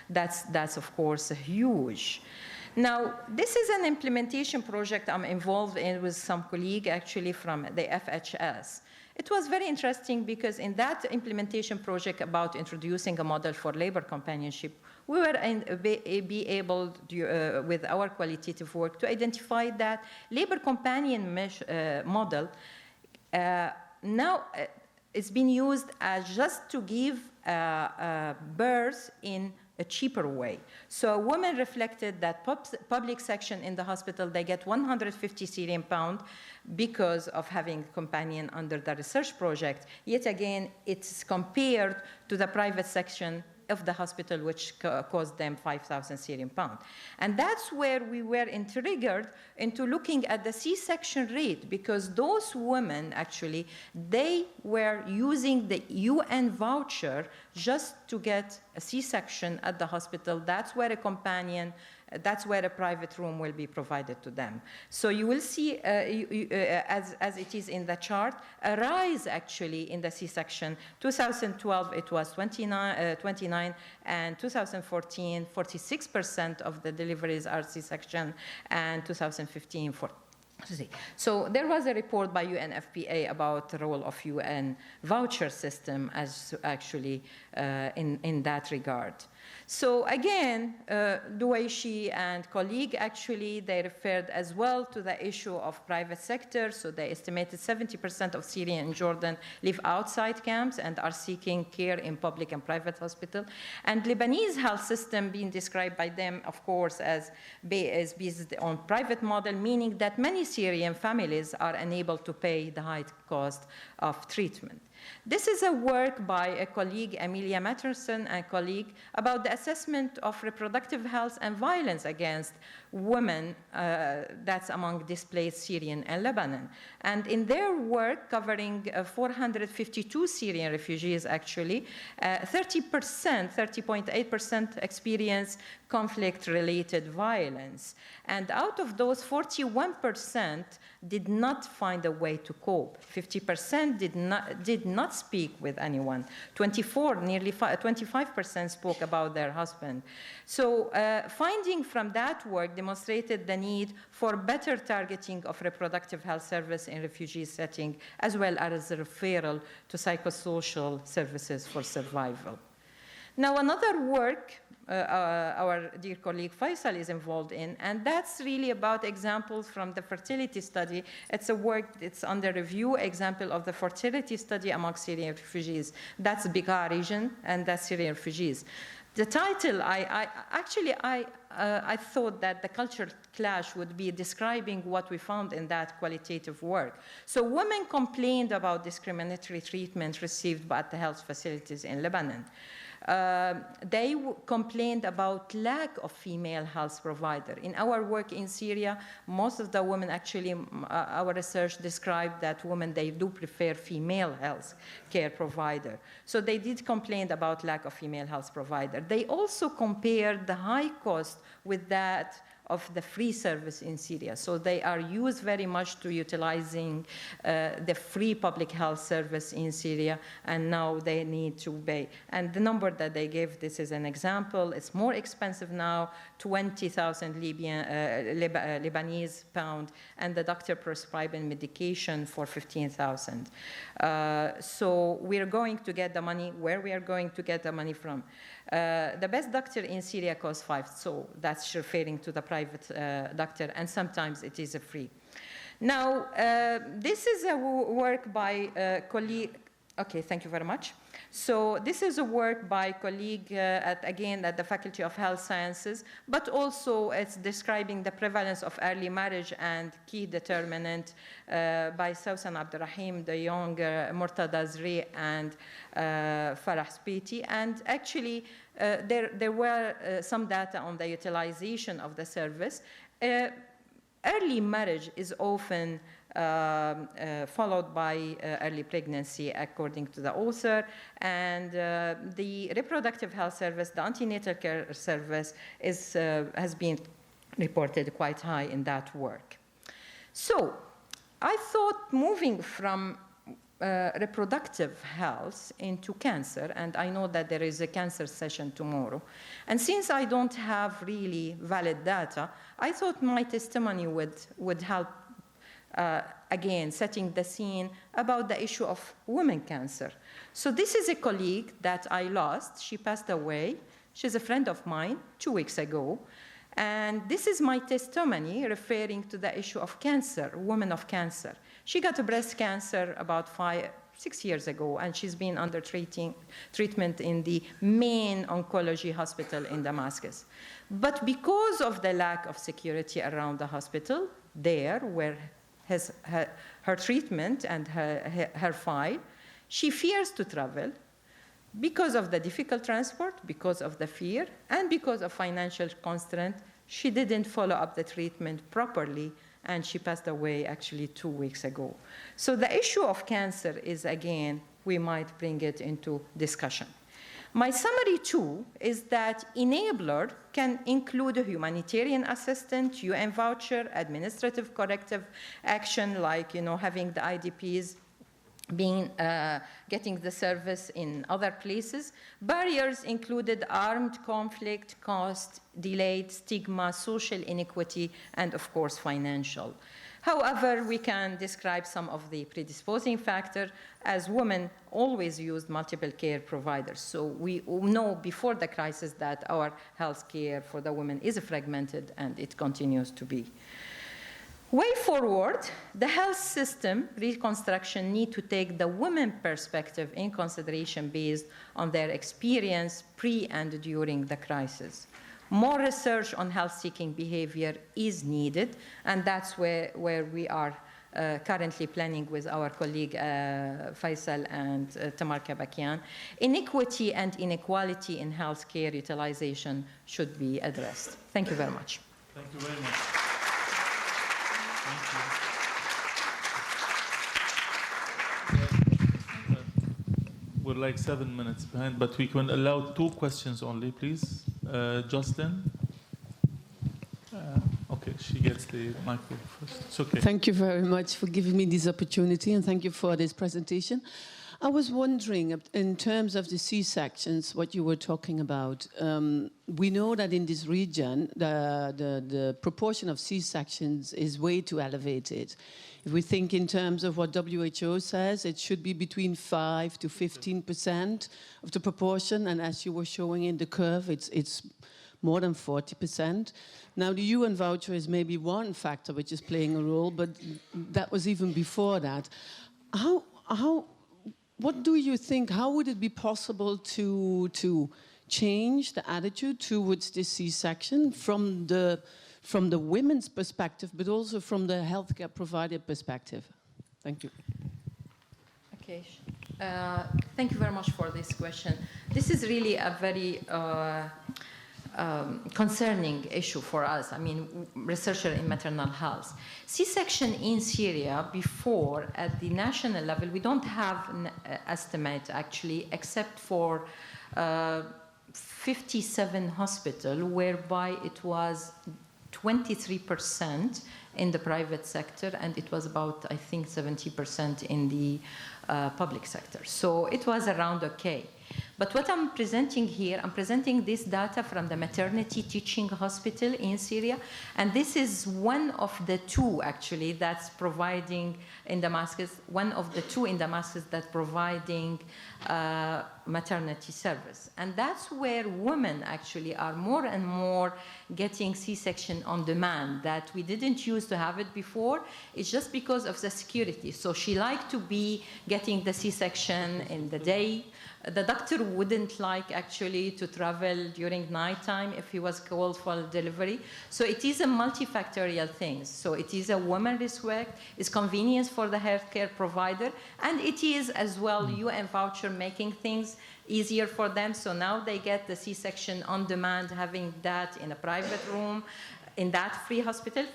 J: that's of course huge. Now, this is an implementation project I'm involved in with some colleague actually from the FHS. It was very interesting because in that implementation project about introducing a model for labor companionship, we were be able to, with our qualitative work to identify that labor companion model now it's been used as just to give birth in a cheaper way. So a woman reflected that public section in the hospital, they get 150 Syrian pound because of having a companion under the research project. Yet again, it's compared to the private section of the hospital, which cost them 5,000 Syrian pound. And that's where we were triggered into looking at the C-section rate, because those women, actually, they were using the UN voucher just to get a C-section at the hospital. That's where a companion, that's where a private room will be provided to them. So you will see, as it is in the chart, a rise actually in the C-section. 2012, it was 29, and 2014, 46% of the deliveries are C-section, and 2015, 40. So there was a report by UNFPA about the role of UN voucher system as actually in that regard. So again, Duwaishi and colleague, actually, they referred as well to the issue of private sector. So they estimated 70% of Syrians in Jordan live outside camps and are seeking care in public and private hospital. And Lebanese health system being described by them, of course, as based on private model, meaning that many Syrian families are unable to pay the high cost of treatment. This is a work by a colleague, Amelia Matterson, and colleague, about the assessment of reproductive health and violence against women, that's among displaced Syrian and Lebanon. And in their work covering 452 Syrian refugees, actually, 30.8% experience conflict-related violence. And out of those, 41% did not find a way to cope. 50% did not speak with anyone. Nearly 25% spoke about their husband. So finding from that work demonstrated the need for better targeting of reproductive health service in refugee setting, as well as a referral to psychosocial services for survival. Now, another work our dear colleague Faisal is involved in, and that's really about examples from the fertility study. It's a work that's under review, example of the fertility study among Syrian refugees. That's Bekaa region, and that's Syrian refugees. The title, I thought that the cultural clash would be describing what we found in that qualitative work. So women complained about discriminatory treatment received at the health facilities in Lebanon. They complained about lack of female health provider. In our work in Syria, most of the women, actually, our research described that women, they do prefer female health care provider. So they did complain about lack of female health provider. They also compared the high cost with that of the free service in Syria. So they are used very much to utilizing the free public health service in Syria, and now they need to pay. And the number that they gave, this is an example, it's more expensive now, 20,000 Lebanese pound, and the doctor prescribing medication for 15,000. So we're going to get the money, where we are going to get the money from. The best doctor in Syria costs 5, so that's referring to the private doctor, and sometimes it is free. Now, this is a work by colleague. Okay, thank you very much. So this is a work by colleague, again, at the Faculty of Health Sciences, but also it's describing the prevalence of early marriage and key determinant by Sausan Abdurrahim, De Jong, Murtada Zri, and Farah Spiti. And actually, there were some data on the utilization of the service. Early marriage is often followed by early pregnancy, according to the author. And the reproductive health service, the antenatal care service, has been reported quite high in that work. So I thought moving from reproductive health into cancer, and I know that there is a cancer session tomorrow. And since I don't have really valid data, I thought my testimony would help again, setting the scene about the issue of women cancer. So this is a colleague that I lost. She passed away. She's a friend of mine 2 weeks ago. And this is my testimony referring to the issue of cancer, women of cancer. She got a breast cancer about 6 years ago, and she's been under treatment in the main oncology hospital in Damascus. But because of the lack of security around the hospital, there where her treatment and her file, she fears to travel because of the difficult transport, because of the fear, and because of financial constraint. She didn't follow up the treatment properly, and she passed away actually 2 weeks ago. So the issue of cancer is, again, we might bring it into discussion. My summary, too, is that enabler can include a humanitarian assistance, UN voucher, administrative corrective action, like having the IDPs getting the service in other places. Barriers included armed conflict, cost, delayed stigma, social inequity, and of course financial. However, we can describe some of the predisposing factors, as women always used multiple care providers. So we know before the crisis that our health care for the women is fragmented, and it continues to be. Way forward, the health system reconstruction need to take the women perspective in consideration based on their experience pre and during the crisis. More research on health-seeking behavior is needed, and that's where we are currently planning with our colleague Faisal and Tamar Kabakian. Inequity and inequality in healthcare utilization should be addressed. Thank you very much.
A: Thank you very much. We're like 7 minutes behind, but we can allow 2 questions only, please. Jocelyn? Okay, she gets the microphone first. It's okay.
K: Thank you very much for giving me this opportunity, and thank you for this presentation. I was wondering, in terms of the C-sections, what you were talking about, we know that in this region, the proportion of C-sections is way too elevated. If we think in terms of what WHO says, it should be between 5 to 15% of the proportion, and as you were showing in the curve, it's more than 40%. Now, the UN voucher is maybe one factor which is playing a role, but that was even before that. What do you think, how would it be possible to change the attitude towards this C-section from the women's perspective, but also from the healthcare provider perspective? Thank you.
J: Okay. Thank you very much for this question. This is really a very concerning issue for us. I mean, researcher in maternal health. C-section in Syria before, at the national level, we don't have an estimate actually, except for 57 hospitals, whereby it was 23% in the private sector, and it was about, I think, 70% in the public sector. So it was around okay. But what I'm presenting here, I'm presenting this data from the maternity teaching hospital in Syria, and this is one of the 2 actually that's providing in Damascus, one of the 2 in Damascus that's providing maternity service. And that's where women actually are more and more getting C-section on demand, that we didn't used to have it before. It's just because of the security. So she liked to be getting the C-section in the day. The doctor wouldn't like actually to travel during nighttime if he was called for delivery. So it is a multifactorial thing. So it is a woman respect, it's convenience for the healthcare provider, and it is as well UN voucher making things easier for them. So now they get the C-section on demand, having that in a private room, in that free hospital,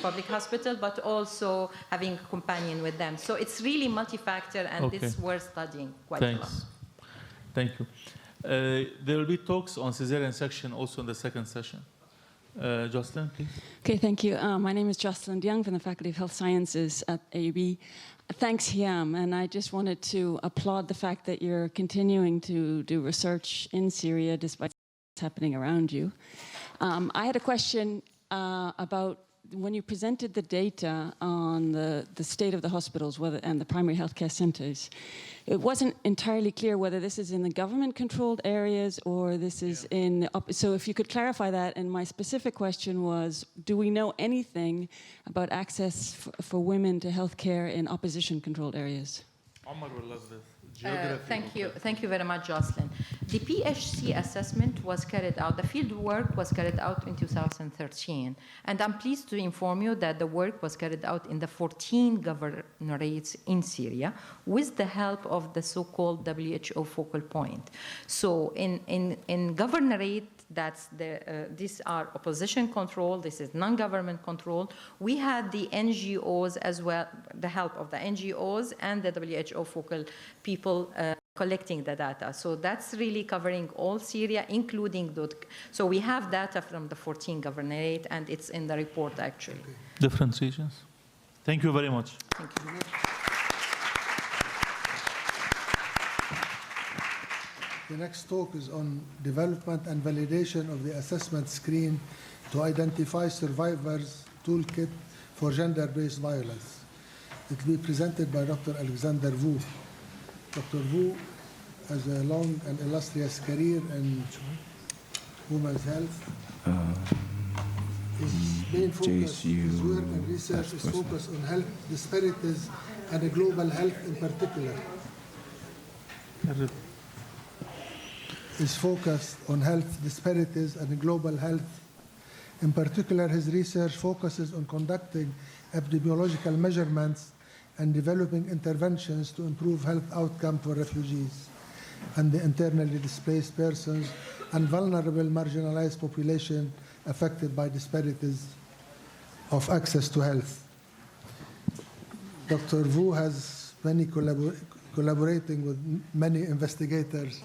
J: public hospital, but also having a companion with them. So it's really multi-factor, and
A: Okay.
J: this we're studying quite
A: Thanks.
J: a lot.
A: Thank you. There will be talks on cesarean section also in the second session. Jocelyn, please.
L: Okay, thank you. My name is Jocelyn Young from the Faculty of Health Sciences at AUB. Thanks, Hiam, and I just wanted to applaud the fact that you're continuing to do research in Syria despite what's happening around you. I had a question about when you presented the data on the state of the hospitals and the primary healthcare centers. It wasn't entirely clear whether this is in the government-controlled areas or this is in... So if you could clarify that, and my specific question was, do we know anything about access for women to healthcare in opposition-controlled areas?
A: Omar will love this.
J: Thank you very much, Jocelyn. The PHC assessment was carried out, the field work was carried out in 2013. And I'm pleased to inform you that the work was carried out in the 14 governorates in Syria with the help of the so-called WHO focal point. So in governorate, that's these are opposition control, this is non-government control. We had the NGOs as well, the help of the NGOs and the WHO focal people collecting the data. So that's really covering all Syria, including those. So we have data from the 14 governorate, and it's in the report actually.
A: Different regions. Thank you very much.
J: Thank you.
C: The next talk is on development and validation of the assessment screen to identify survivors toolkit for gender-based violence. It will be presented by Dr. Alexander Vu. Dr. Vu has a long and illustrious career in women's health. His main focus, his work and research is focused on health disparities and global health in particular. Is focused on health disparities and global health. In particular, his research focuses on conducting epidemiological measurements and developing interventions to improve health outcomes for refugees and the internally displaced persons and vulnerable marginalized population affected by disparities of access to health. Dr. Vu has many collaborating with many investigators.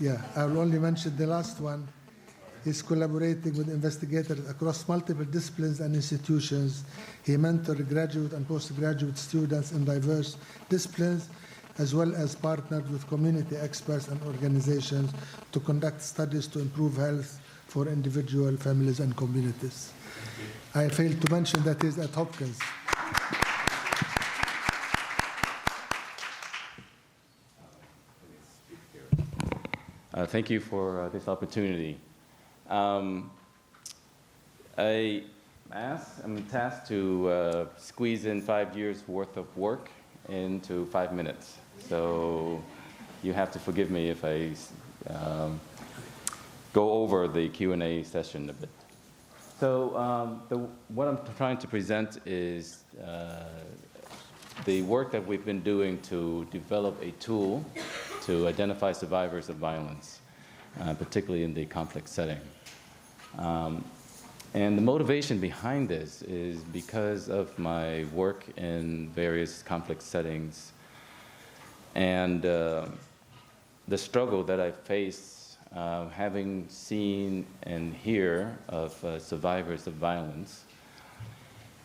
C: Yeah, I will only mention the last one. He's collaborating with investigators across multiple disciplines and institutions. He mentored graduate and postgraduate students in diverse disciplines, as well as partnered with community experts and organizations to conduct studies to improve health for individual families and communities. I failed to mention that he's at Hopkins.
M: Thank you for this opportunity. I'm tasked to squeeze in 5 years worth of work into 5 minutes. So you have to forgive me if I go over the Q&A session a bit. So what I'm trying to present is the work that we've been doing to develop a tool to identify survivors of violence, particularly in the conflict setting. And the motivation behind this is because of my work in various conflict settings and the struggle that I face having seen and hear of survivors of violence.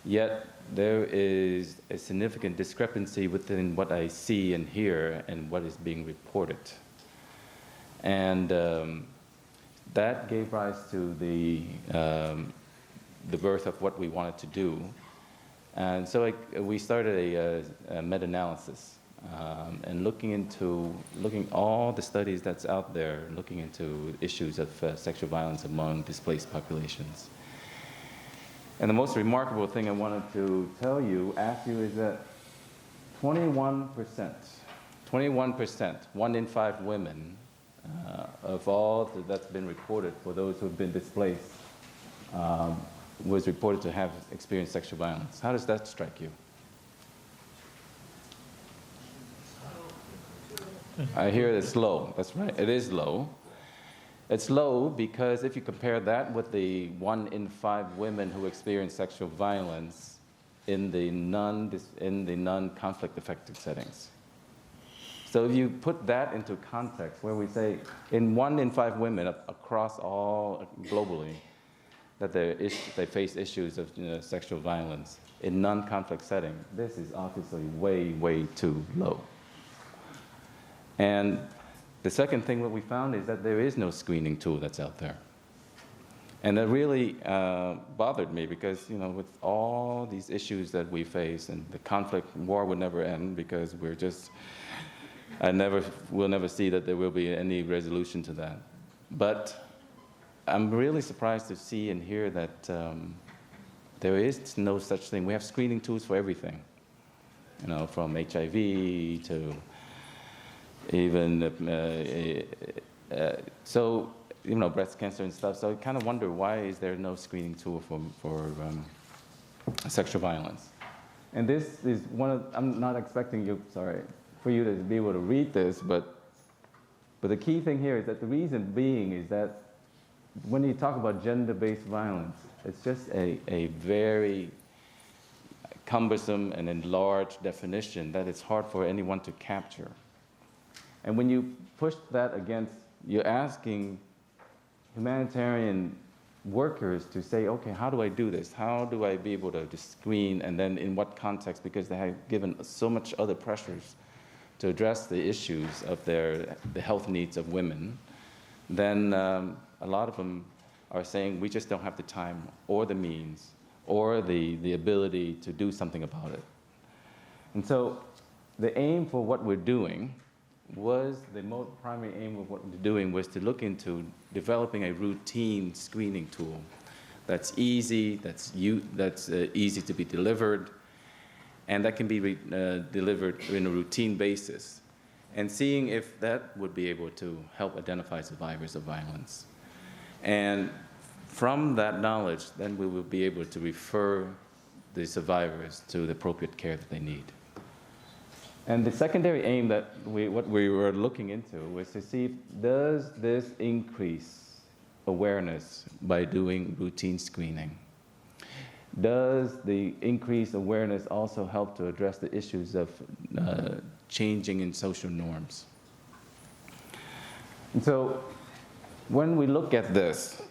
M: Yet there is a significant discrepancy within what I see and hear and what is being reported. And that gave rise to the birth of what we wanted to do. And so we started a meta-analysis and looking all the studies that's out there, looking into issues of sexual violence among displaced populations. And the most remarkable thing I wanted to ask you is that 21%, 1 in 5 women of all that's been reported for those who have been displaced was reported to have experienced sexual violence. How does that strike you? I hear it's low. That's right. It is low. It's low because if you compare that with the 1 in 5 women who experience sexual violence in the non-conflict affected settings. So if you put that into context, where we say in 1 in 5 women across all globally that they face issues of sexual violence in non-conflict setting, this is obviously way, way too low. And the second thing that we found is that there is no screening tool that's out there. And that really bothered me because, with all these issues that we face and the conflict, war would never end because we'll never see that there will be any resolution to that. But I'm really surprised to see and hear that there is no such thing. We have screening tools for everything, from HIV to even breast cancer and stuff. So I kind of wonder, why is there no screening tool for sexual violence? And this is I'm not expecting you, for you to be able to read this, but the key thing here is that the reason being is that when you talk about gender-based violence, it's just a very cumbersome and enlarged definition that it's hard for anyone to capture. And when you push that against, you're asking humanitarian workers to say, okay, how do I do this? How do I be able to screen, and then in what context? Because they have given so much other pressures to address the issues of the health needs of women. Then a lot of them are saying we just don't have the time or the means or the ability to do something about it. And so the aim for what we're doing was, the primary aim of what we're doing was to look into developing a routine screening tool that's easy, that's easy to be delivered, and that can be delivered in a routine basis, and seeing if that would be able to help identify survivors of violence. And from that knowledge, then we will be able to refer the survivors to the appropriate care that they need. And the secondary aim that what we were looking into was to see, does this increase awareness by doing routine screening? Does the increased awareness also help to address the issues of changing in social norms? And so when we look at this,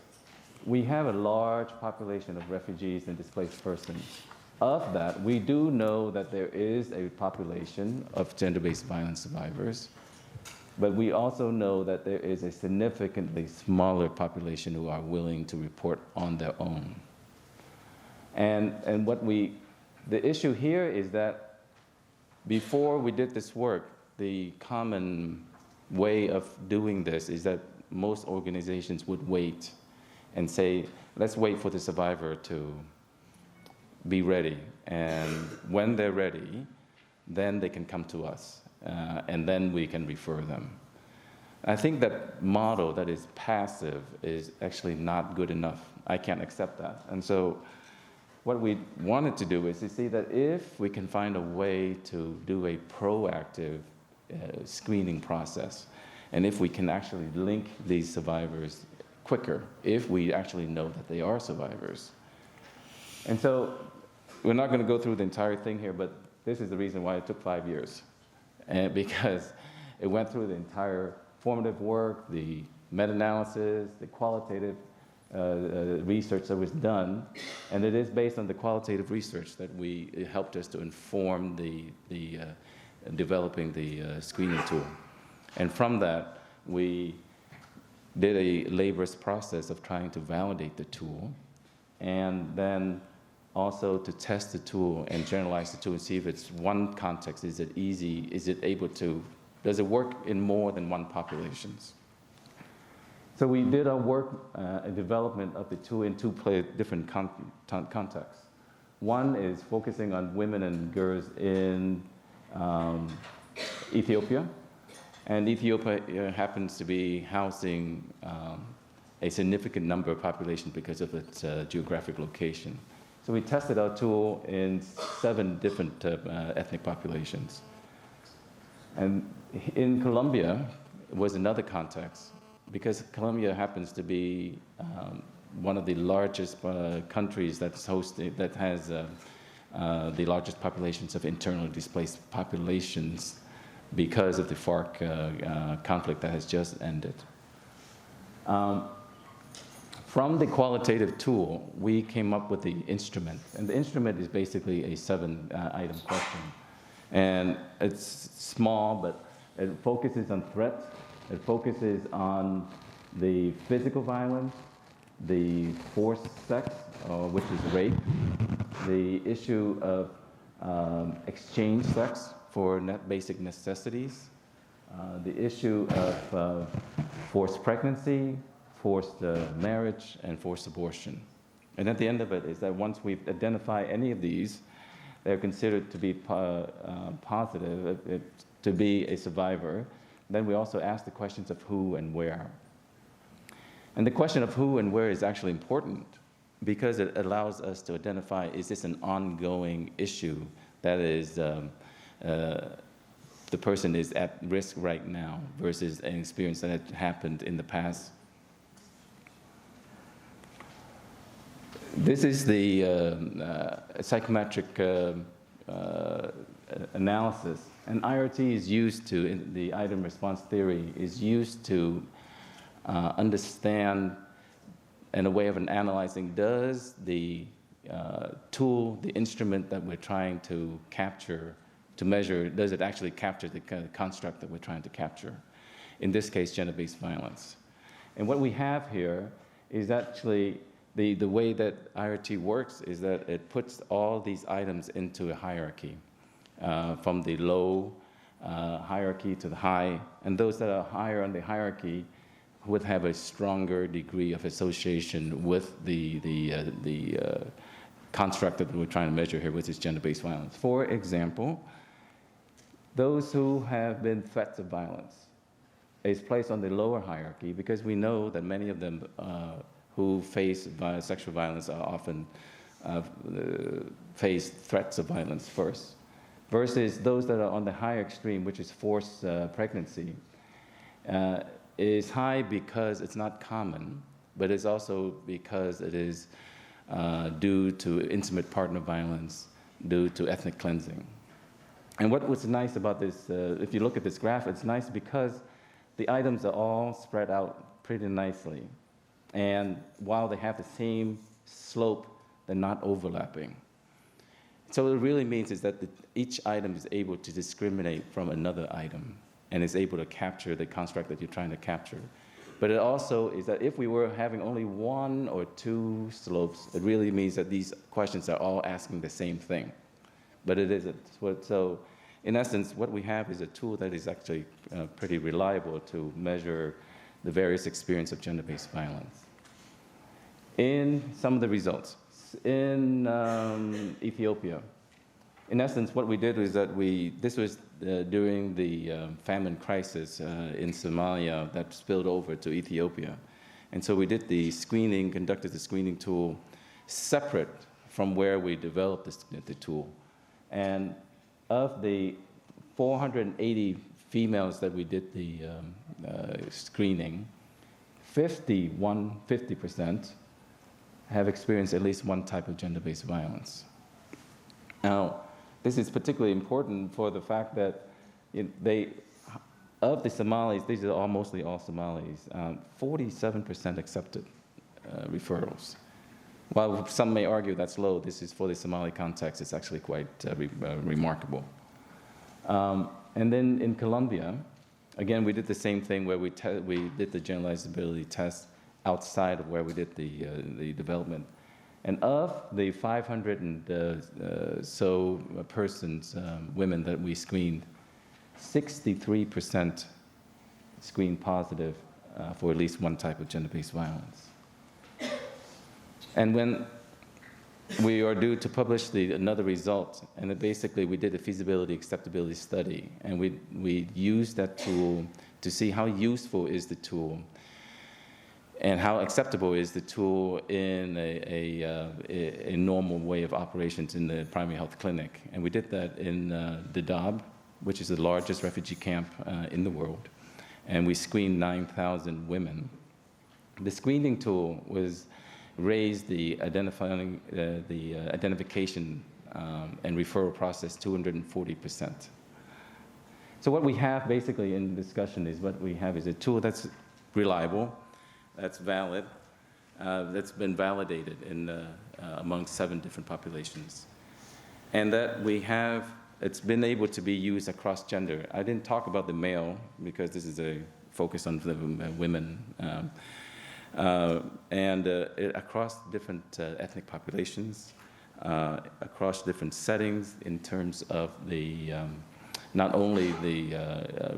M: we have a large population of refugees and displaced persons. Of that, we do know that there is a population of gender-based violence survivors, but we also know that there is a significantly smaller population who are willing to report on their own. And the issue here is that before we did this work, the common way of doing this is that most organizations would wait and say, let's wait for the survivor to be ready. And when they're ready, then they can come to us, and then we can refer them. I think that model that is passive is actually not good enough. I can't accept that. And so what we wanted to do is to see that if we can find a way to do a proactive screening process, and if we can actually link these survivors quicker, if we actually know that they are survivors. And so we're not going to go through the entire thing here, but this is the reason why it took 5 years. And because it went through the entire formative work, the meta-analysis, the qualitative research that was done, and it is based on the qualitative research that it helped us to inform the developing the screening tool. And from that, we did a laborious process of trying to validate the tool, and then also to test the tool and generalize the tool and see if it's one context, is it easy, does it work in more than one populations? So we did our work in development of the tool in two different contexts. One is focusing on women and girls in Ethiopia. And Ethiopia happens to be housing a significant number of population because of its geographic location. So we tested our tool in 7 different ethnic populations. And in Colombia was another context, because Colombia happens to be one of the largest countries that has the largest populations of internally displaced populations because of the FARC conflict that has just ended. From the qualitative tool, we came up with the instrument. And the instrument is basically a 7-item question. And it's small, but it focuses on threats. It focuses on the physical violence, the forced sex, which is rape, the issue of exchange sex for basic necessities, the issue of forced pregnancy, forced marriage, and forced abortion. And at the end of it is that once we identify any of these, they're considered to be positive, to be a survivor. Then we also ask the questions of who and where. And the question of who and where is actually important because it allows us to identify, is this an ongoing issue that is, the person is at risk right now versus an experience that had happened in the past. This is the psychometric analysis. And IRT is used to, in the item response theory, is used to understand in a way of analyzing, does the tool, the instrument that we're trying to capture, to measure, does it actually capture the kind of construct that we're trying to capture? In this case, gender-based violence. And what we have here is actually the way that IRT works is that it puts all these items into a hierarchy, from the low hierarchy to the high, and those that are higher on the hierarchy would have a stronger degree of association with the construct that we're trying to measure here, which is gender-based violence. For example, those who have been threats of violence is placed on the lower hierarchy because we know that many of them who face sexual violence are often face threats of violence first, versus those that are on the higher extreme, which is forced pregnancy, is high because it's not common, but it's also because it is due to intimate partner violence, due to ethnic cleansing. And what was nice about this, if you look at this graph, it's nice because the items are all spread out pretty nicely. And while they have the same slope, they're not overlapping. So what it really means is that each item is able to discriminate from another item and is able to capture the construct that you're trying to capture. But it also is that if we were having only one or two slopes, it really means that these questions are all asking the same thing. But it isn't. So in essence, what we have is a tool that is actually pretty reliable to measure the various experience of gender-based violence. In some of the results, in Ethiopia, in essence, what we did was that this was during the famine crisis in Somalia that spilled over to Ethiopia. And so we did the screening, conducted the screening tool separate from where we developed the tool. And of the 480 females that we did the screening, 50% have experienced at least one type of gender-based violence. Now, this is particularly important for the fact that of the Somalis, these are mostly all Somalis, 47% accepted referrals. While some may argue that's low, this is for the Somali context, it's actually quite remarkable. And then in Colombia, again, we did the same thing where we did the generalizability test outside of where we did the development. And of the 500 and so persons, women that we screened, 63% screened positive for at least one type of gender-based violence. And when we are due to publish another result, and then basically we did a feasibility acceptability study, and we used that tool to see how useful is the tool and how acceptable is the tool in a normal way of operations in the primary health clinic. And we did that in Dadaab, which is the largest refugee camp in the world. And we screened 9,000 women. The screening tool raised the identification and referral process 240%. So what we have basically in discussion is what we have is a tool that's reliable, that's valid, that's been validated among 7 different populations. And that it's been able to be used across gender. I didn't talk about the male because this is a focus on the women. Across different ethnic populations, across different settings in terms of not only the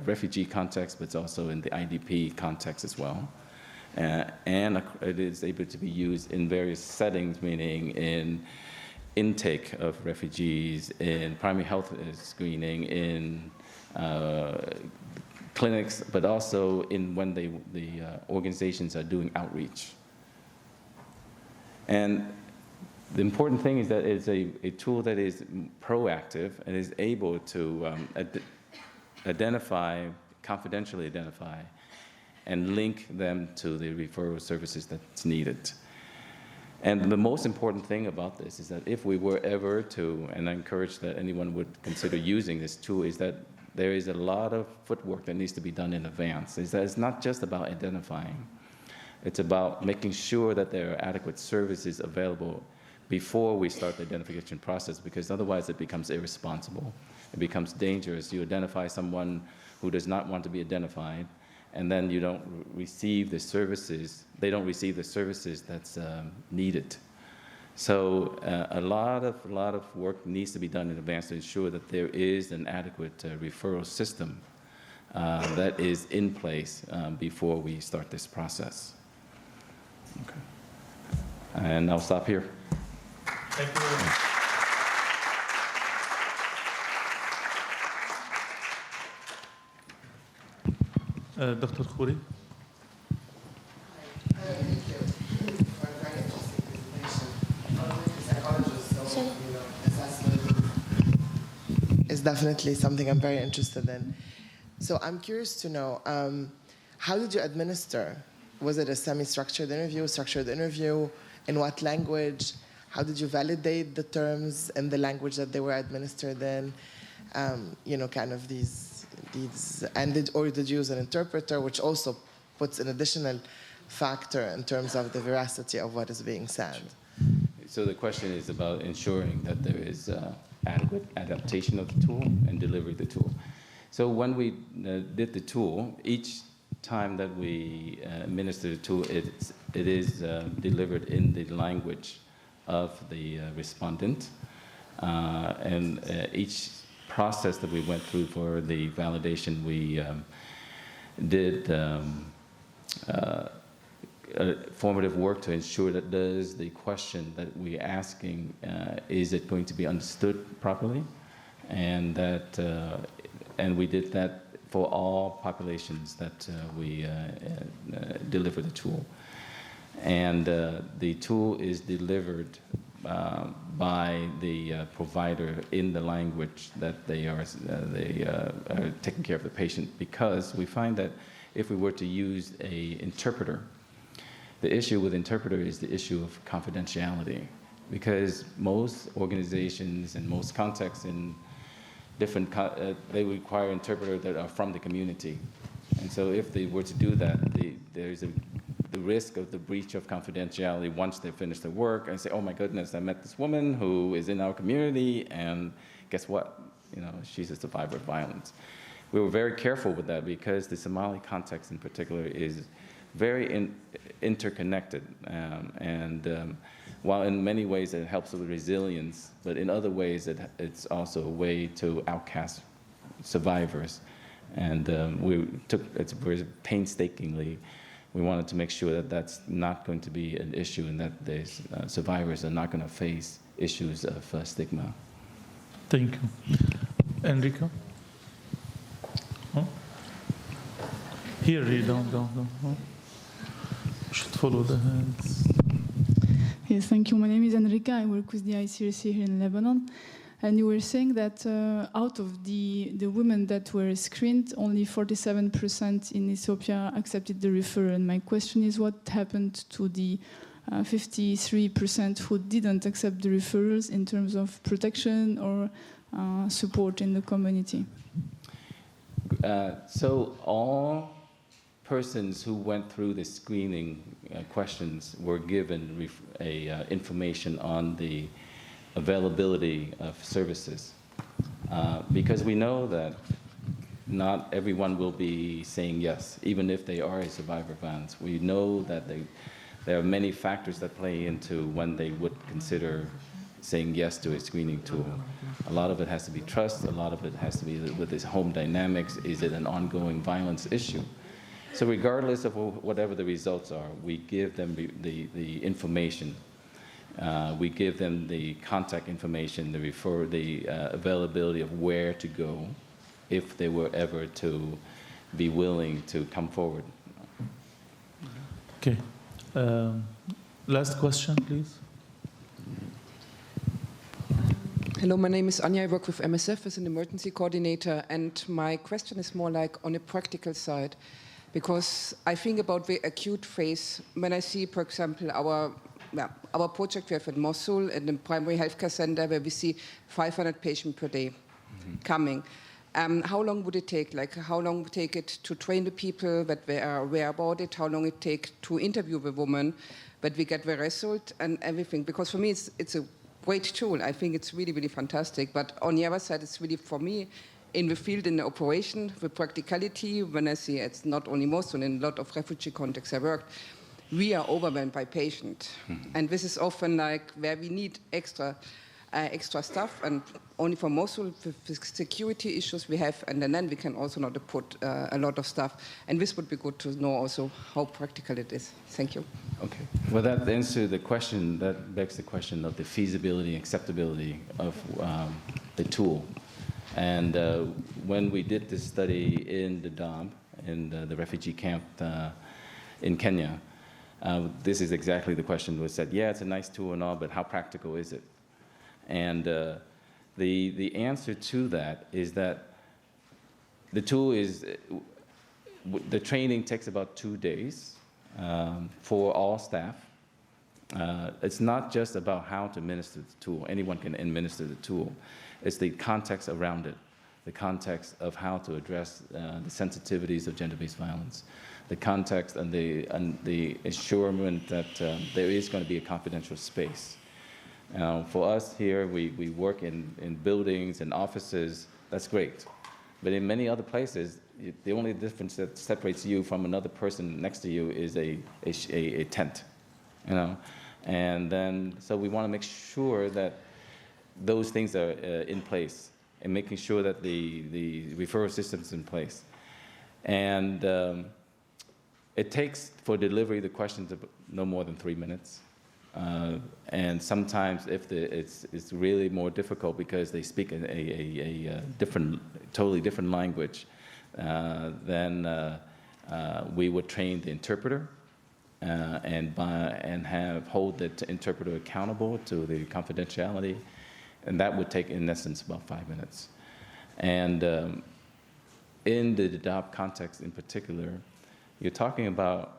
M: refugee context, but also in the IDP context as well. And it is able to be used in various settings, meaning in intake of refugees, in primary health screening, in clinics, but also in when the organizations are doing outreach. And the important thing is that it's a tool that is proactive and is able to confidentially identify, and link them to the referral services that's needed. And the most important thing about this is that if we were ever to, and I encourage that anyone would consider using this tool, is that there is a lot of footwork that needs to be done in advance. Is that it's not just about identifying. It's about making sure that there are adequate services available before we start the identification process, because otherwise it becomes irresponsible. It becomes dangerous. You identify someone who does not want to be identified, and then you don't receive the services, they don't receive the services that's needed. So a lot of work needs to be done in advance to ensure that there is an adequate referral system that is in place before we start this process. Okay. And I'll stop here.
A: Thank you very much. Dr. Khouri.
N: Is definitely something I'm very interested in. So I'm curious to know, how did you administer? Was it a semi-structured interview, structured interview? In what language? How did you validate the terms in the language that they were administered in? Kind of these, or did you use an interpreter, which also puts an additional factor in terms of the veracity of what is being said?
M: So the question is about ensuring that there is adequate adaptation of the tool and delivery of the tool. So when we did the tool, each time that we administer the tool, it is delivered in the language of the respondent. And each process that we went through for the validation, we did formative work to ensure that does the question that we're asking, is it going to be understood properly? And that, and we did that for all populations that we deliver the tool. And the tool is delivered by the provider in the language that they are taking care of the patient, because we find that if we were to use an interpreter, the issue with interpreter is the issue of confidentiality, because most organizations and most contexts in different, they require interpreters that are from the community. And so if they were to do that, there's the risk of the breach of confidentiality once they finish their work and say, oh my goodness, I met this woman who is in our community, and guess what? She's a survivor of violence. We were very careful with that because the Somali context in particular is very interconnected, while in many ways it helps with resilience, but in other ways it's also a way to outcast survivors. And we took it very painstakingly. We wanted to make sure that that's not going to be an issue, and that the survivors are not going to face issues of stigma.
A: Thank you. Enrico? Huh? Here, you don't. Huh? Should follow the hands.
H: Yes, thank you. My name is Enrica. I work with the ICRC here in Lebanon. And you were saying that out of the women that were screened, only 47% in Ethiopia accepted the referral. And my question is, what happened to the 53% who didn't accept the referrals in terms of protection or support in the community?
M: So all persons who went through the screening questions were given information on the availability of services, because we know that not everyone will be saying yes, even if they are a survivor of violence. We know that there are many factors that play into when they would consider saying yes to a screening tool. A lot of it has to be trust, a lot of it has to be with his home dynamics. Is it an ongoing violence issue? So regardless of whatever the results are, we give them the information. We give them the contact information, the availability of where to go if they were ever to be willing to come forward.
A: Okay. Last question, please.
O: Hello, my name is Anya. I work with MSF as an emergency coordinator, and my question is more like on a practical side, because I think about the acute phase. When I see, for example, our project we have in Mosul, in the primary healthcare center, where we see 500 patients per day coming. How long would it take? Like, how long would it take it to train the people that they are aware about it? How long it take to interview the woman, that we get the result and everything? Because for me, it's a great tool. I think it's really, really fantastic. But on the other side, it's really, for me, in the field, in the operation, the practicality, when I see it's not only Mosul, in a lot of refugee contexts I worked, we are overwhelmed by patients. And this is often like where we need extra stuff, and only for Mosul, the security issues we have, and then we can also not put a lot of stuff. And this would be good to know also how practical it is. Thank you.
M: Okay. Well, that answers the question, that begs the question of the feasibility and acceptability of the tool. And when we did this study in the Dadaab, in the refugee camp in Kenya, this is exactly the question was said, yeah, it's a nice tool and all, but how practical is it? And the answer to that is that the tool is, the training takes about 2 days for all staff. It's not just about how to administer the tool. Anyone can administer the tool. It's the context around it, the context of how to address the sensitivities of gender-based violence, the context and the assurance that there is going to be a confidential space. For us here, we work in buildings and offices. That's great. But in many other places, the only difference that separates you from another person next to you is a tent, you know? And then, so we want to make sure that those things are in place and making sure that the referral system is in place. And it takes, for delivery, the questions of no more than 3 minutes. And sometimes if it's really more difficult because they speak a different, totally different language, then we would train the interpreter and hold the interpreter accountable to the confidentiality. And that would take, in essence, about 5 minutes. And in the Dadaab context in particular, you're talking about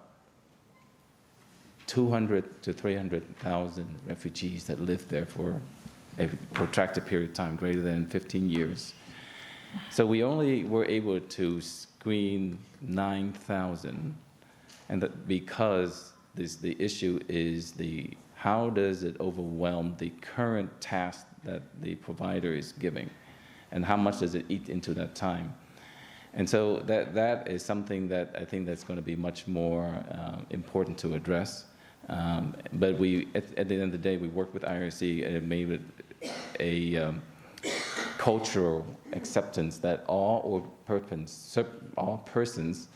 M: 200 to 300,000 refugees that live there for a protracted period of time, greater than 15 years. So we only were able to screen 9,000, and that because the issue is how does it overwhelm the current task that the provider is giving, and how much does it eat into that time? And so that is something that I think that's going to be much more important to address. But at the end of the day, we worked with IRC and it made it a cultural acceptance that all persons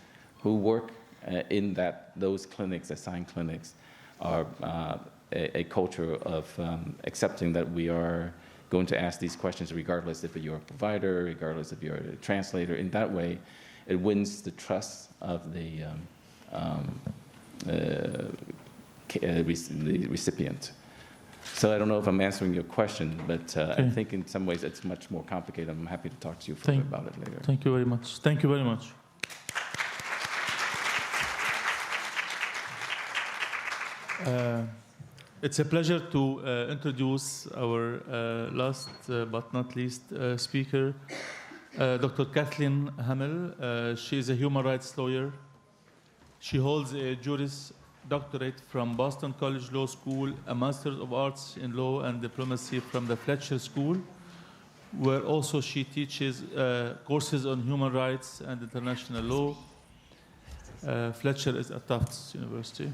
M: who work in those clinics, assigned clinics, are a culture of accepting that we are going to ask these questions regardless if you're a provider, regardless if you're a translator. In that way, it wins the trust of the recipient. So I don't know if I'm answering your question, but I think in some ways it's much more complicated. I'm happy to talk to you further about it later.
A: Thank you very much. Thank you very much. It's a pleasure to introduce our last but not least speaker, Dr. Kathleen Hamel. She is a human rights lawyer. She holds a Juris Doctorate from Boston College Law School, a Master of Arts in Law and Diplomacy from the Fletcher School, where also she teaches courses on human rights and international law. Fletcher is at Tufts University.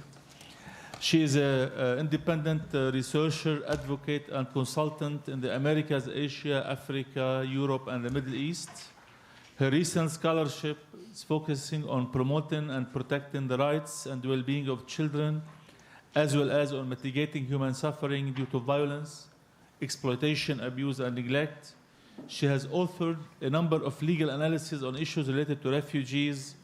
A: She is an independent researcher, advocate, and consultant in the Americas, Asia, Africa, Europe, and the Middle East. Her recent scholarship is focusing on promoting and protecting the rights and well-being of children, as well as on mitigating human suffering due to violence, exploitation, abuse, and neglect. She has authored a number of legal analyses on issues related to refugees,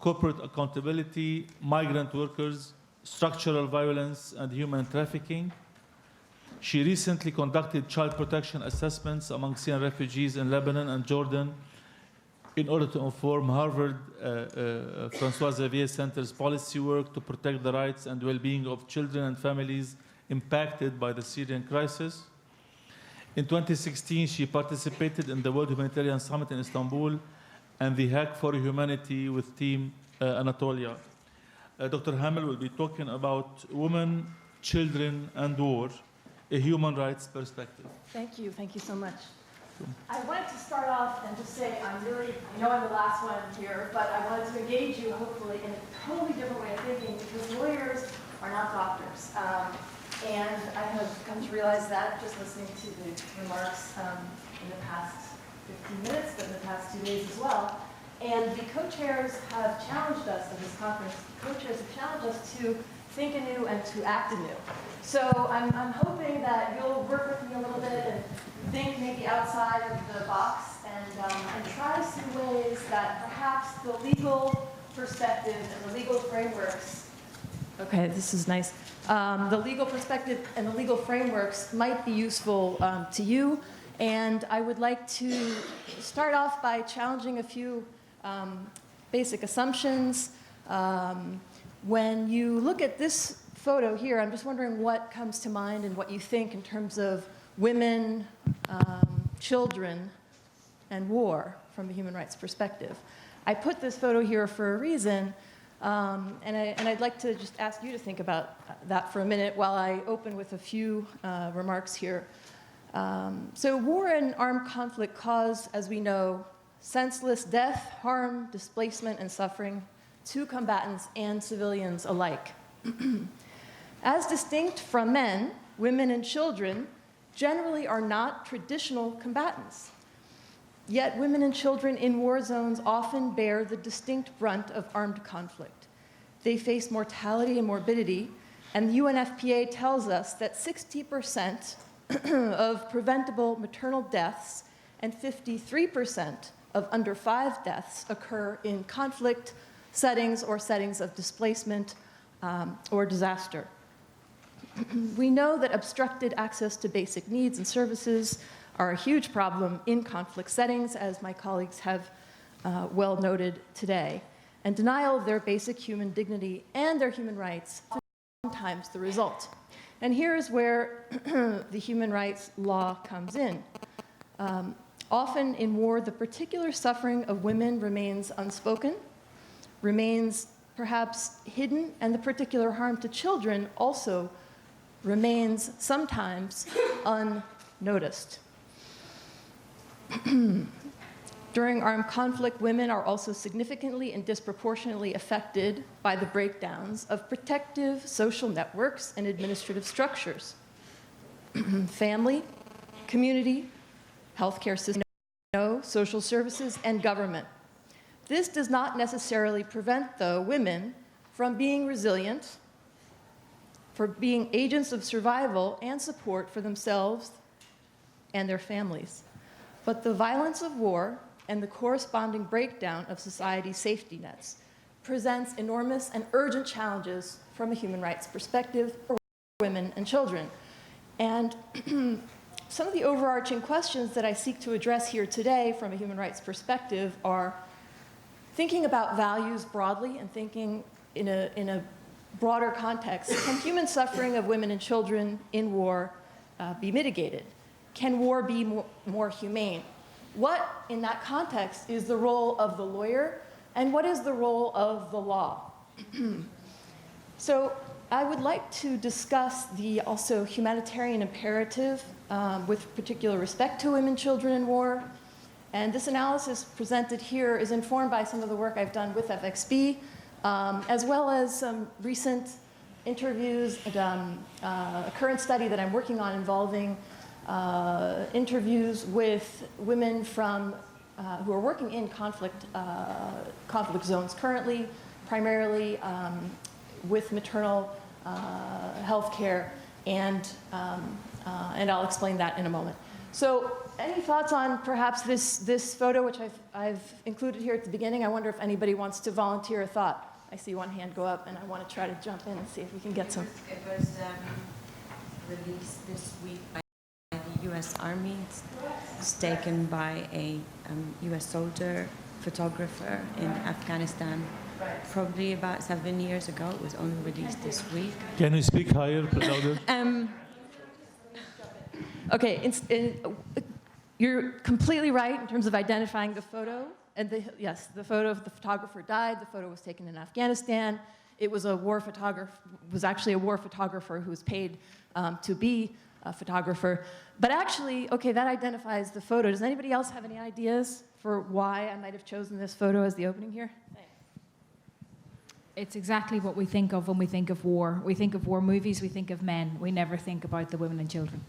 A: corporate accountability, migrant workers, structural violence, and human trafficking. She recently conducted child protection assessments among Syrian refugees in Lebanon and Jordan in order to inform Harvard François Xavier Center's policy work to protect the rights and well-being of children and families impacted by the Syrian crisis. In 2016, she participated in the World Humanitarian Summit in Istanbul and the Hack for Humanity with Team Anatolia. Dr. Hamel will be talking about women, children, and war, a human rights perspective.
P: Thank you so much. I wanted to start off and just say I know I'm the last one here, but I wanted to engage you hopefully in a totally different way of thinking because lawyers are not doctors. And I have come to realize that just listening to the remarks in the past 15 minutes, but in the past 2 days as well. And the co-chairs have challenged us in this conference, co-chairs have challenged us to think anew and to act anew. So I'm hoping that you'll work with me a little bit and think maybe outside of the box and try to see ways that perhaps the legal perspective and the legal frameworks, okay, this is nice, the legal perspective and the legal frameworks might be useful to you. And I would like to start off by challenging a few basic assumptions. When you look at this photo here, I'm just wondering what comes to mind and what you think in terms of women, children, and war from a human rights perspective. I put this photo here for a reason, and I'd like to just ask you to think about that for a minute while I open with a few remarks here. So war and armed conflict cause, as we know, senseless death, harm, displacement, and suffering to combatants and civilians alike. As distinct from men, women and children generally are not traditional combatants. Yet women and children in war zones often bear the distinct brunt of armed conflict. They face mortality and morbidity, and the UNFPA tells us that 60% of preventable maternal deaths and 53% of under 5 deaths occur in conflict settings or settings of displacement or disaster. We know that obstructed access to basic needs and services are a huge problem in conflict settings, as my colleagues have well noted today. And denial of their basic human dignity and their human rights is sometimes the result. And here is where the human rights law comes in. Often in war, the particular suffering of women remains unspoken, remains perhaps hidden, and the particular harm to children also remains sometimes unnoticed. During armed conflict, women are also significantly and disproportionately affected by the breakdowns of protective social networks and administrative structures. Family, community, healthcare system, social services, and government. This does not necessarily prevent, though, women from being resilient, for being agents of survival and support for themselves and their families. But the violence of war and the corresponding breakdown of society's safety nets presents enormous and urgent challenges from a human rights perspective for women and children. And some of the overarching questions that I seek to address here today from a human rights perspective are thinking about values broadly and thinking in a broader context. Can human suffering of women and children in war be mitigated? Can war be more humane? What, in that context, is the role of the lawyer, and what is the role of the law? So I would like to discuss the also humanitarian imperative with particular respect to women, children in war. And this analysis presented here is informed by some of the work I've done with FXB, as well as some recent interviews and a current study that I'm working on involving interviews with women from who are working in conflict zones currently, primarily with maternal health care, and I'll explain that in a moment. So any thoughts on perhaps this photo, which I've included here at the beginning? I wonder if anybody wants to volunteer a thought. I see one hand go up, and I want to try to jump in and see if we can get some.
Q: It was released this week by the U.S. Army. It's taken by a U.S. soldier, photographer in Afghanistan, probably about 7 years ago. It was only released this week.
A: Can you speak higher, louder?
P: Okay, you're completely right in terms of identifying the photo. And yes, the photo of the photographer died. The photo was taken in Afghanistan.
G: it was was actually a war photographer who was paid to be a photographer. But actually, okay, that identifies the photo. Does anybody else have any ideas for why I might have chosen this photo as the opening here?
D: It's exactly what we think of when we think of war. We think of war movies, we think of men. We never think about the women and children.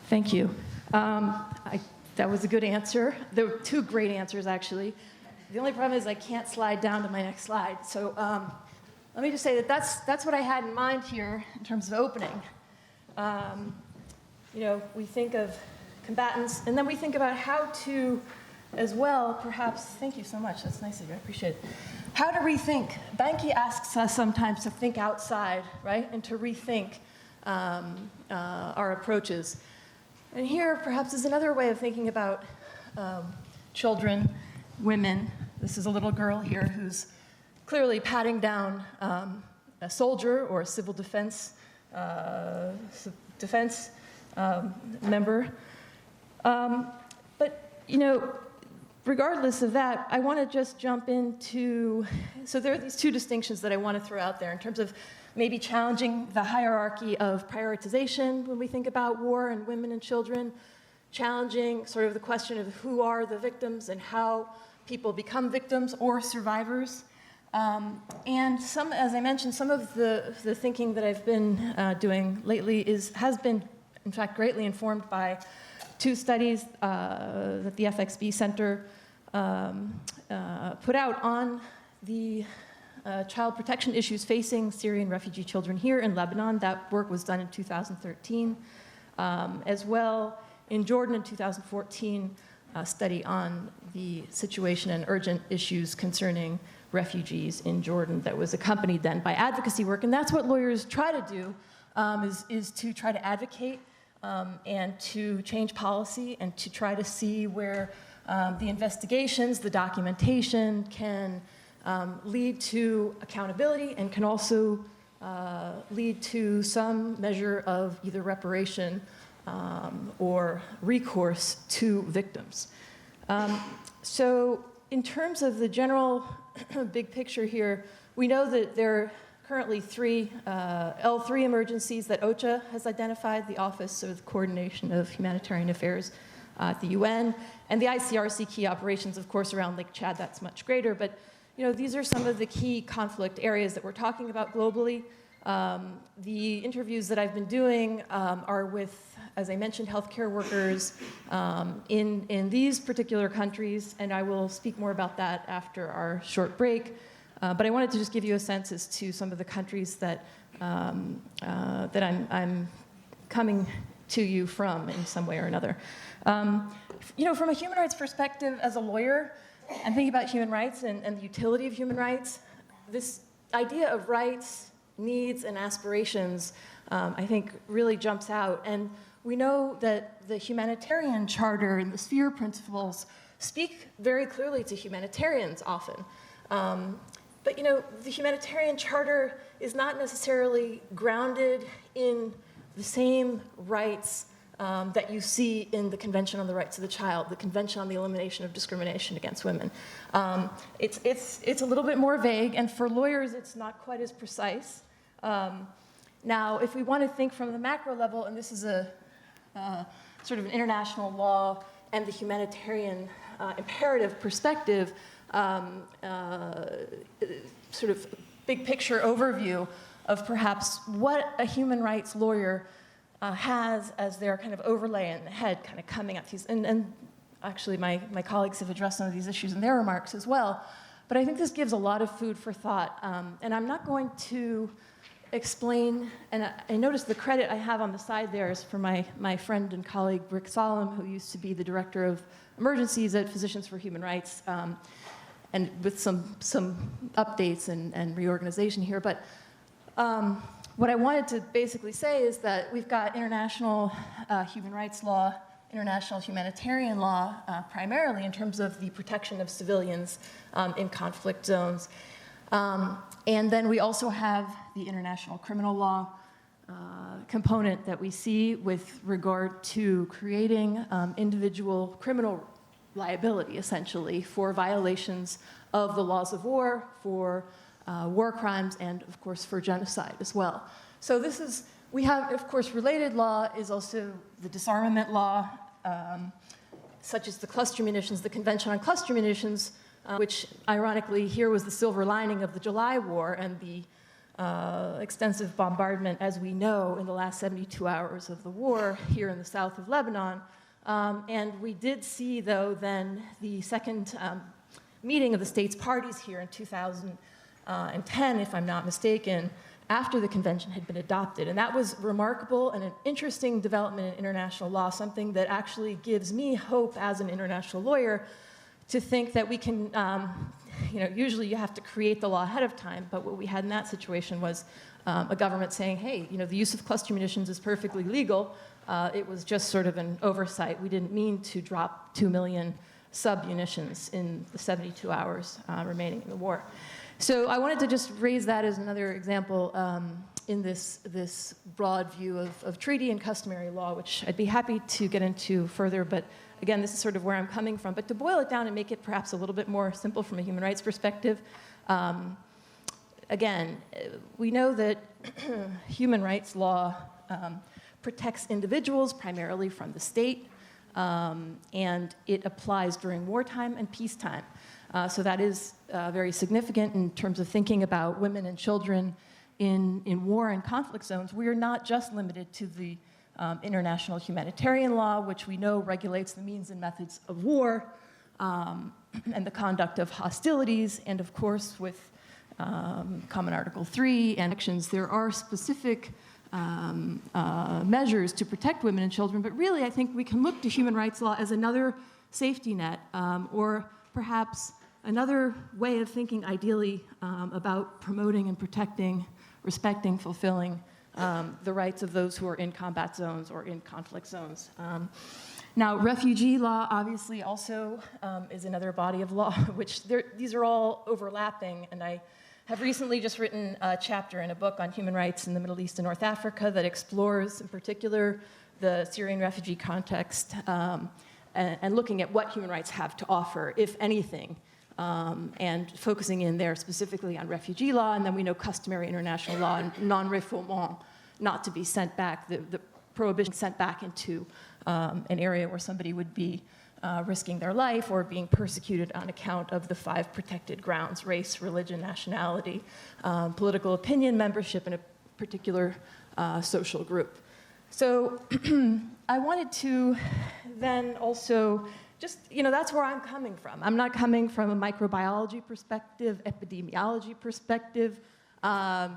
G: Thank you. That was a good answer. There were two great answers, actually. The only problem is I can't slide down to my next slide. So let me just say that that's what I had in mind here in terms of opening. You know, we think of combatants, and then we think about how to, as well, perhaps, thank you so much, that's nice of you, I appreciate it. How to rethink. Banki asks us sometimes to think outside, right, and to rethink our approaches. And here, perhaps, is another way of thinking about children, women. This is a little girl here who's clearly patting down a soldier or a civil defense member. But, you know, regardless of that, I want to just jump into, so there are these two distinctions that I want to throw out there in terms of maybe challenging the hierarchy of prioritization when we think about war and women and children, challenging sort of the question of who are the victims and how people become victims or survivors. And some, as I mentioned, some of the thinking that I've been doing lately has been, in fact, greatly informed by two studies that the FXB Center put out on the child protection issues facing Syrian refugee children here in Lebanon. That work was done in 2013. As well, in Jordan in 2014, a study on the situation and urgent issues concerning refugees in Jordan that was accompanied then by advocacy work. And that's what lawyers try to do, is to try to advocate and to change policy and to try to see where the investigations, the documentation can lead to accountability and can also lead to some measure of either reparation or recourse to victims. So in terms of the general big picture here, we know that there are currently three L3 emergencies that OCHA has identified, the Office of Coordination of Humanitarian Affairs at the UN, and the ICRC key operations, of course, around Lake Chad. That's much greater, but you know, these are some of the key conflict areas that we're talking about globally. The interviews that I've been doing are with, as I mentioned, healthcare workers in these particular countries, and I will speak more about that after our short break. But I wanted to just give you a sense as to some of the countries that that I'm coming to you from in some way or another. You know, from a human rights perspective, as a lawyer, and thinking about human rights and the utility of human rights, this idea of rights, needs, and aspirations, I think, really jumps out. And we know that the humanitarian charter and the sphere principles speak very clearly to humanitarians often. But you know, the humanitarian charter is not necessarily grounded in the same rights that you see in the Convention on the Rights of the Child, the Convention on the Elimination of Discrimination Against Women. It's a little bit more vague, and for lawyers, it's not quite as precise. Now, if we want to think from the macro level, and this is a sort of an international law and the humanitarian imperative perspective, sort of big picture overview of perhaps what a human rights lawyer has as their kind of overlay in the head, kind of coming up. And actually, my colleagues have addressed some of these issues in their remarks as well. But I think this gives a lot of food for thought. And I'm not going to explain, and I noticed the credit I have on the side there is for my friend and colleague, Rick Solom, who used to be the director of emergencies at Physicians for Human Rights, and with some updates and reorganization here. But what I wanted to basically say is that we've got international human rights law, international humanitarian law, primarily in terms of the protection of civilians in conflict zones. And then we also have the international criminal law component that we see with regard to creating individual criminal liability, essentially, for violations of the laws of war, for
R: war crimes and, of course, for genocide as well. So this is, we have, of course, related law is also the disarmament law, such as the cluster munitions, the Convention on Cluster Munitions, which ironically here was the silver lining of the July War and the extensive bombardment, as we know, in the last 72 hours of the war here in the south of Lebanon. And we did see, though, then the second meeting of the states parties here in 2010, if I'm not mistaken, after the convention had been adopted. And that was remarkable and an interesting development in international law, something that actually gives me hope as an international lawyer to think that we can, usually you have to create the law ahead of time, but what we had in that situation was a government saying, hey, the use of cluster munitions is perfectly legal. It was just sort of an oversight. We didn't mean to drop 2 million sub-munitions in the 72 hours remaining in the war. So I wanted to just raise that as another example in this broad view of treaty and customary law, which I'd be happy to get into further, but again, this is sort of where I'm coming from. But to boil it down and make it perhaps a little bit more simple from a human rights perspective, again, we know that human rights law protects individuals primarily from the state, and it applies during wartime and peacetime. So that is very significant in terms of thinking about women and children in war and conflict zones. We are not just limited to the international humanitarian law, which we know regulates the means and methods of war and the conduct of hostilities, and of course with Common Article 3 and actions, there are specific measures to protect women and children, but really I think we can look to human rights law as another safety net, or perhaps another way of thinking ideally about promoting and protecting, respecting, fulfilling the rights of those who are in combat zones or in conflict zones. Now, refugee law obviously also is another body of law, which these are all overlapping, and I have recently just written a chapter in a book on human rights in the Middle East and North Africa that explores, in particular, the Syrian refugee context and looking at what human rights have to offer, if anything, and focusing in there specifically on refugee law, and then we know customary international law and non-refoulement, not to be sent back, the prohibition sent back into an area where somebody would be risking their life or being persecuted on account of the 5 protected grounds: race, religion, nationality, political opinion, membership in a particular social group. So I wanted to then also just, that's where I'm coming from. I'm not coming from a microbiology perspective, epidemiology perspective. I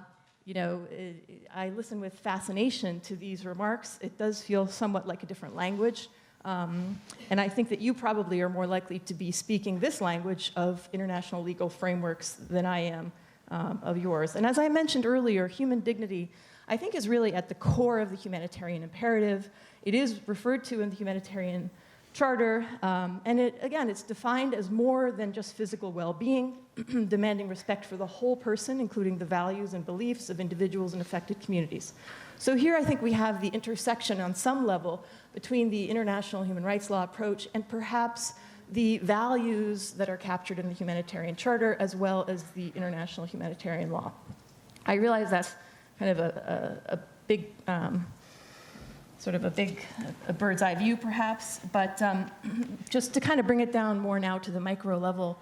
R: listen with fascination to these remarks. It does feel somewhat like a different language. And I think that you probably are more likely to be speaking this language of international legal frameworks than I am of yours. And as I mentioned earlier, human dignity, I think, is really at the core of the humanitarian imperative. It is referred to in the humanitarian charter, and it's defined as more than just physical well-being, demanding respect for the whole person, including the values and beliefs of individuals in affected communities. So here I think we have the intersection on some level between the international human rights law approach and perhaps the values that are captured in the humanitarian charter as well as the international humanitarian law. I realize that's kind of a big, sort of a bird's eye view perhaps, but just to kind of bring it down more now to the micro level,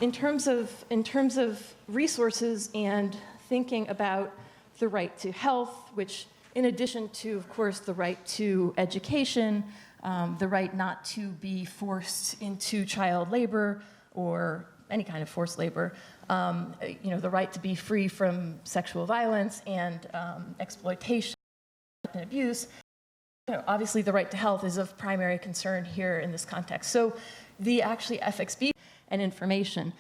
R: in terms of resources and thinking about the right to health, which in addition to, of course, the right to education, the right not to be forced into child labor or any kind of forced labor, the right to be free from sexual violence and exploitation and abuse, obviously the right to health is of primary concern here in this context. So the actually FXB and information.